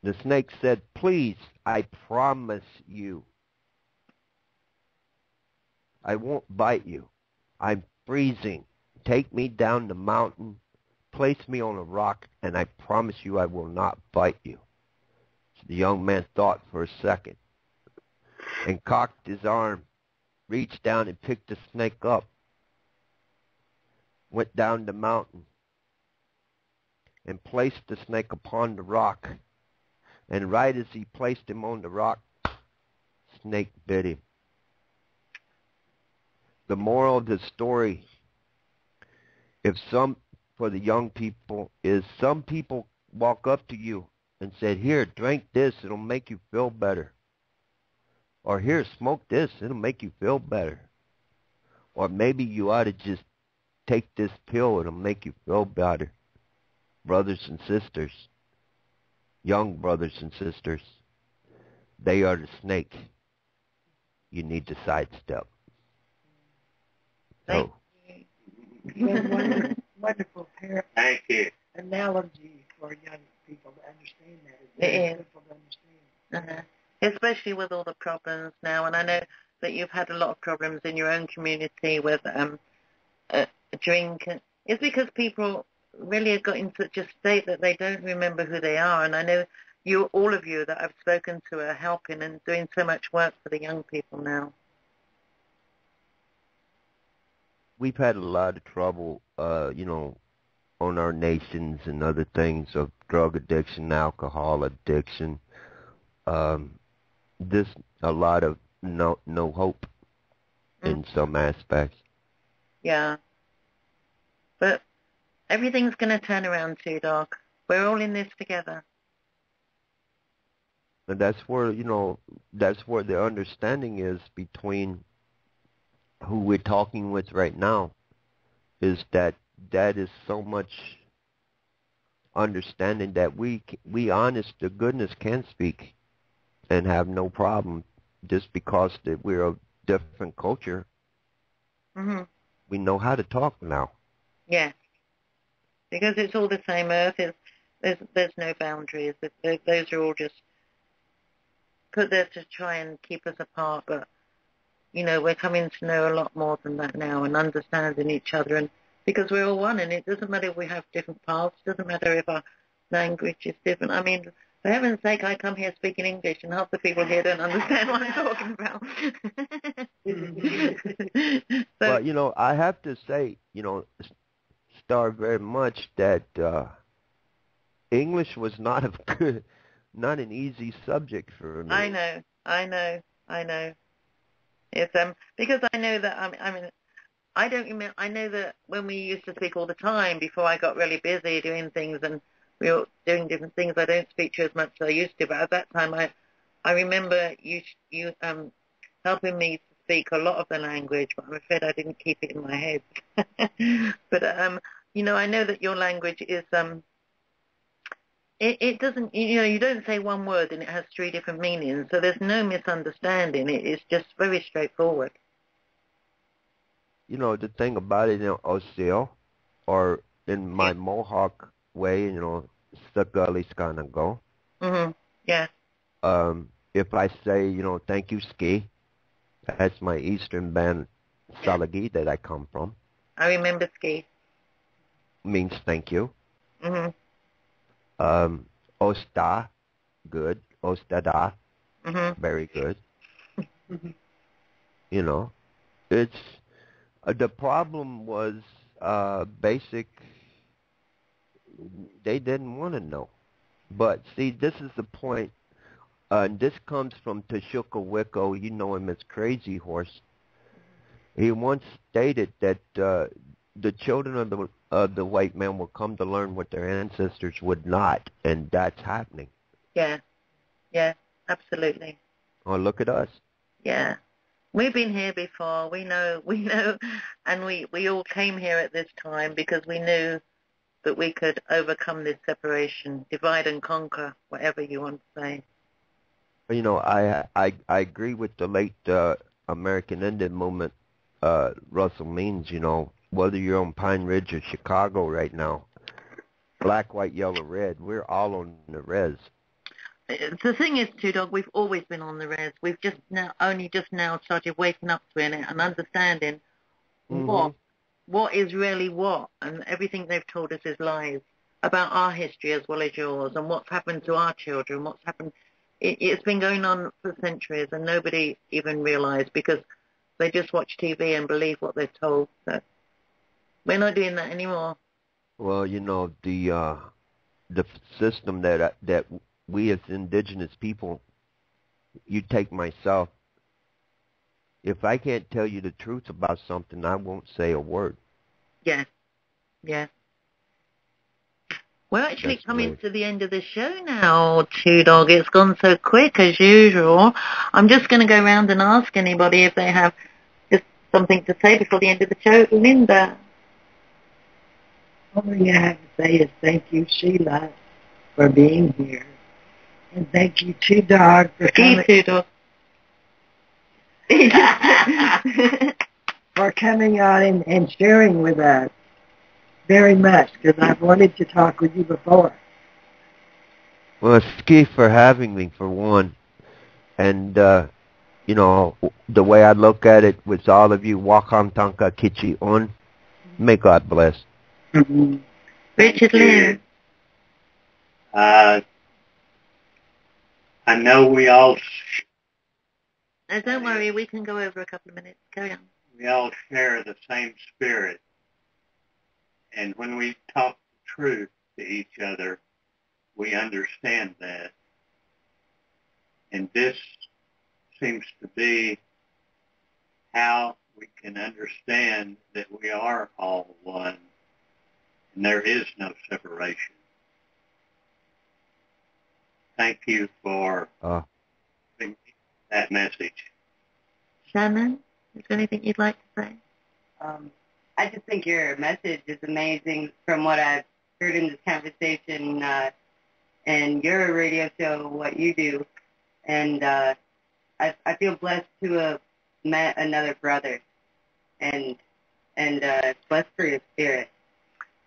The snake said, "Please, I promise you, I won't bite you. I'm freezing. Take me down the mountain, place me on a rock, and I promise you I will not bite you." So the young man thought for a second and cocked his arm, reached down and picked the snake up, went down the mountain and placed the snake upon the rock. And right as he placed him on the rock, snake bit him. The moral of the story, for the young people, is some people walk up to you and said, "Here, drink this, it'll make you feel better." Or, "Here, smoke this, it'll make you feel better." Or maybe you ought to just take this pill, it'll make you feel better. Brothers and sisters, young brothers and sisters, they are the snake you need to sidestep. So, wonderful Thank you. analogy for young people to understand that. It's It very is. simple to understand. Especially with all the problems now, and I know that you've had a lot of problems in your own community with drink. It's because people really have got in such a state that they don't remember who they are, and I know all of you that I've spoken to are helping and doing so much work for the young people now. we've had a lot of trouble, on our nations and other things of drug addiction, alcohol addiction. This a lot of no hope in some aspects. Yeah. But everything's going to turn around, twodog. We're all in this together. And that's where the understanding is between who we're talking with right now, is that is so much understanding that we honest to goodness can speak and have no problem just because that we're a different culture. Mm-hmm. We know how to talk now. Yes. Because it's all the same earth. There's no boundaries. Those are all just put there to try and keep us apart. But, we're coming to know a lot more than that now and understanding each other. And because we're all one, and it doesn't matter if we have different paths. It doesn't matter if our language is different. I mean, for heaven's sake, I come here speaking English, and half the people here don't understand what I'm talking about. Well, I have to say, Star, very much that English was not an easy subject for me. I know. It's because I know that I don't remember. I know that when we used to speak all the time before I got really busy doing things and we were doing different things, I don't speak to you as much as I used to. But at that time, I remember you helping me to speak a lot of the language, but I'm afraid I didn't keep it in my head. But I know that your language is it doesn't, you don't say one word and it has three different meanings, so there's no misunderstanding. It's just very straightforward. The thing about it, Oseo, or in my Mohawk way, Tsgali Cherokee. Mm-hmm. Yeah. If I say, thank you, Ski, that's my Eastern band Salagi that I come from. I remember Ski. Means thank you. Mm-hmm. Osta, good. Ostada, very good. It's the problem was basic. They didn't want to know. But see, this is the point. And this comes from Tashuka Wicco. You know him as Crazy Horse. He once stated that the children of the white man will come to learn what their ancestors would not, and that's happening. Yeah, absolutely. Oh, look at us. Yeah, we've been here before. We know, and we all came here at this time because we knew that we could overcome this separation, divide and conquer, whatever you want to say. I agree with the late American Indian movement, Russell means, whether you're on Pine Ridge or Chicago right now, black, white, yellow, red, we're all on the res. The thing is, twodog, we've always been on the res. We've only just now started waking up to it and understanding what is really what, and everything they've told us is lies about our history as well as yours, and what's happened to our children, what's happened. It's been going on for centuries, and nobody even realised because they just watch TV and believe what they're told. So we're not doing that anymore. Well, the system that we as indigenous people, you take myself, if I can't tell you the truth about something, I won't say a word. Yes. Yes. We're actually coming to the end of the show now, twodog. It's gone so quick as usual. I'm just going to go around and ask anybody if they have just something to say before the end of the show. Linda. All I have to say is thank you, Sheila, for being here. And thank you, twodog, for coming. twodog. for coming on and sharing with us very much, because I've wanted to talk with you before. Well, Ski for having me, for one. And, the way I look at it with all of you, Wakam Tanka Kichi On, may God bless. Mm-hmm. Richard Lynn. I know we all... don't worry, we can go over a couple of minutes. Carry on. We all share the same spirit. And when we talk the truth to each other, we understand that. And this seems to be how we can understand that we are all one, and there is no separation. Thank you for that message. Shannon, is there anything you'd like to say? I just think your message is amazing from what I've heard in this conversation and your radio show, what you do. And I feel blessed to have met another brother and blessed for your spirit.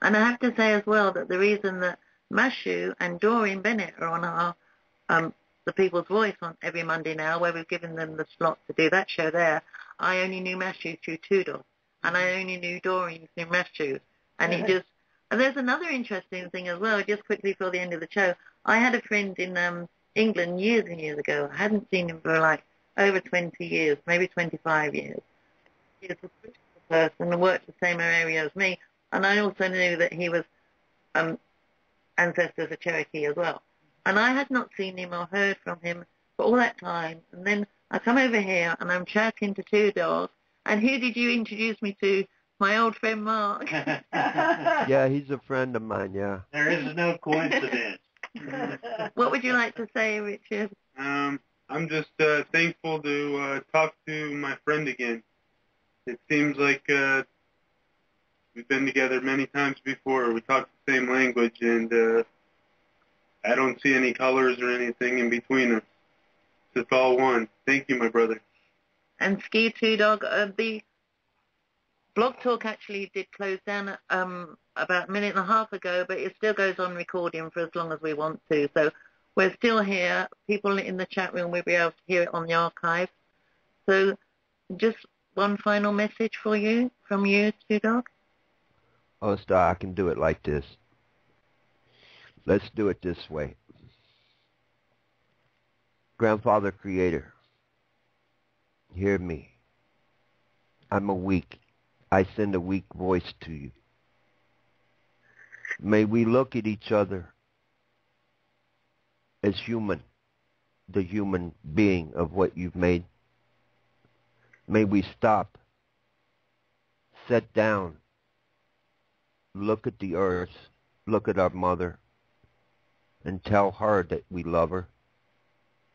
And I have to say as well that the reason that Mashu and Doreen Bennett are on our The People's Voice on every Monday now, where we've given them the slot to do that show there, I only knew Mashu through twodog. And I only knew Doreen through Mashu. And and there's another interesting thing as well, just quickly for the end of the show. I had a friend in England years and years ago. I hadn't seen him for like over 20 years, maybe 25 years. He was a British person and worked the same area as me. And I also knew that he was ancestors of Cherokee as well. And I had not seen him or heard from him for all that time. And then I come over here and I'm chatting to twodog. And who did you introduce me to? My old friend Mark. Yeah, he's a friend of mine, yeah. There is no coincidence. What would you like to say, Richard? I'm just thankful to talk to my friend again. It seems like we've been together many times before. We talk the same language, and I don't see any colors or anything in between us. It's all one. Thank you, my brother. And Ski twodog, the Blog Talk actually did close down about a minute and a half ago, but it still goes on recording for as long as we want to. So we're still here. People in the chat room will be able to hear it on the archive. So just one final message for you, from you, twodog. Oh, Star, I can do it like this. Let's do it this way. Grandfather Creator, hear me. I'm weak. I send a weak voice to you. May we look at each other as human, the human being of what you've made. May we stop, sit down, look at the earth, look at our mother, and tell her that we love her,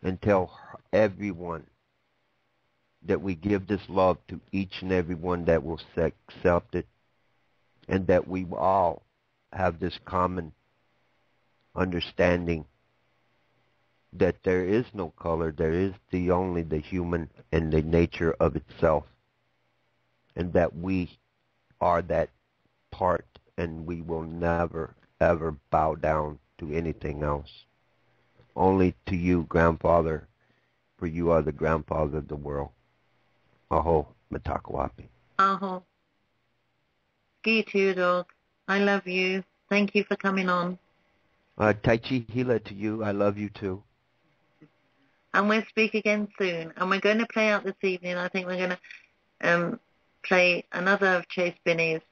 and tell everyone that we give this love to each and every one that will accept it, and that we all have this common understanding that there is no color, there is only the human and the nature of itself, and that we are that part, and we will never, ever bow down to anything else. Only to you, Grandfather, for you are the grandfather of the world. Aho, Matakawapi. Aho. Ski twodog. I love you. Thank you for coming on. Tai-chi Hila to you. I love you too. And we'll speak again soon. And we're going to play out this evening. I think we're going to play another of Chase Binnie's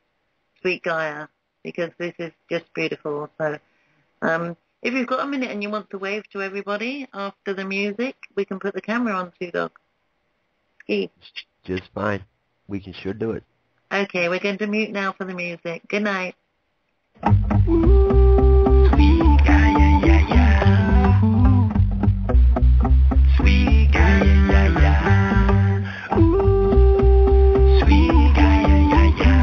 Sweet Gaia, because this is just beautiful. So if you've got a minute and you want to wave to everybody after the music, we can put the camera on, twodog. Ski. Just fine. We can sure do it. Okay, we're going to mute now for the music. Good night. Sweet Gaia, yeah, yeah. Sweet Gaia, yeah, yeah. Ooh, sweet Gaia, yeah, yeah.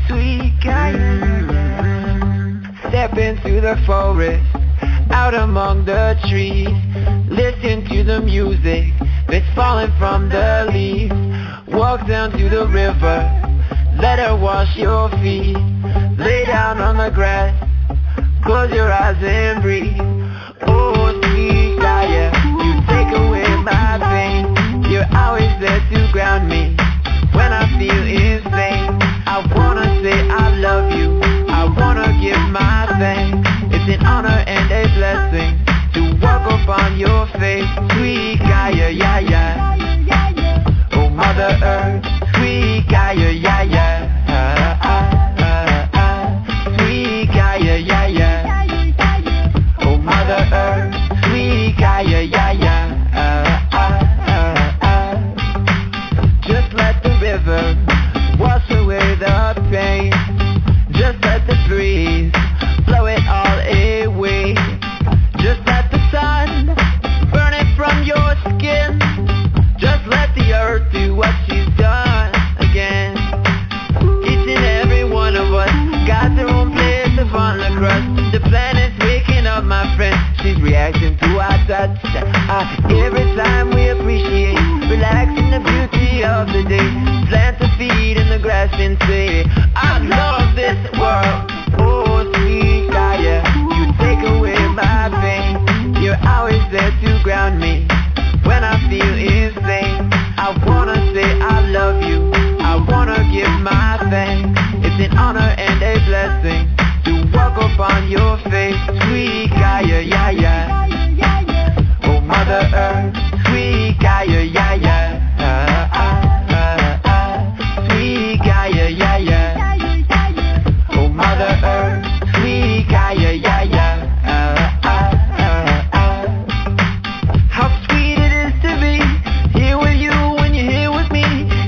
Sweet Gaia, yeah, yeah. Step into the forest, out among the trees. Listen to the music that's falling from the leaves. Walk down to the river, let her wash your feet. Lay down on the grass, close your eyes and breathe. Oh, sweet Gaia, you take away my pain. You're always there to ground me when I feel insane. I wanna say I love you, I wanna give my thanks. It's an honor and a blessing to walk upon your face. Sweet Gaia, yeah, yeah. Oh, Mother Earth, sweet Gaia, yeah, yeah. Sweet Gaia, yeah, yeah. Oh, Mother Earth, sweet Gaia, yeah, yeah. Just let the river wash away the pain. Just let the breeze blow it all away. Just let the sun burn it from your skin. Just let the earth do what she's done again. Each and every one of us got their own place upon the crust. The planet's waking up, my friend. She's reacting to our touch. Every time we appreciate, relaxing the beauty of the day. Plant the feet in the grass and say, I love this world. Oh, sweet Gaia, you take away my pain. You're always there to ground me when I feel insane. I wanna say I love you, I wanna give my thanks. It's an honor and a blessing to walk upon your face. Sweet Gaia, yeah, yeah. Oh, Mother Earth, sweet Gaia, yeah, yeah. Sweet Gaia, yeah, yeah. Oh, Mother Earth, sweet Gaia, yeah, yeah. How sweet it is to be here with you when you're here with me.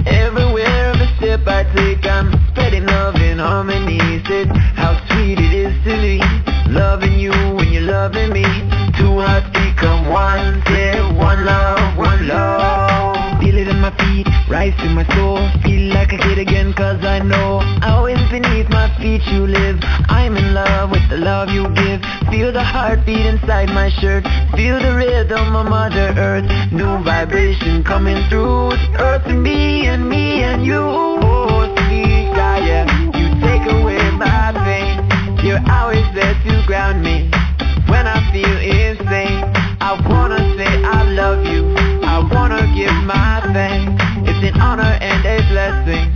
Everywhere, every step I take, I'm spreading love and harmony. Said, how sweet it is to be loving you when you're loving me. Two hearts become one, yeah, one love, one love. Feel it in my feet, rise to my soul. Feel like a kid again, cause I know always beneath my feet you live. I'm in love with the love you give. Feel the heartbeat inside my shirt. Feel the rhythm of Mother Earth. New vibration coming through the earth and me and you. Oh, sweet Gaia, you take away my pain. You're always there to ground me when I feel insane. I wanna say I love you, I wanna give my thanks. It's an honor and a blessing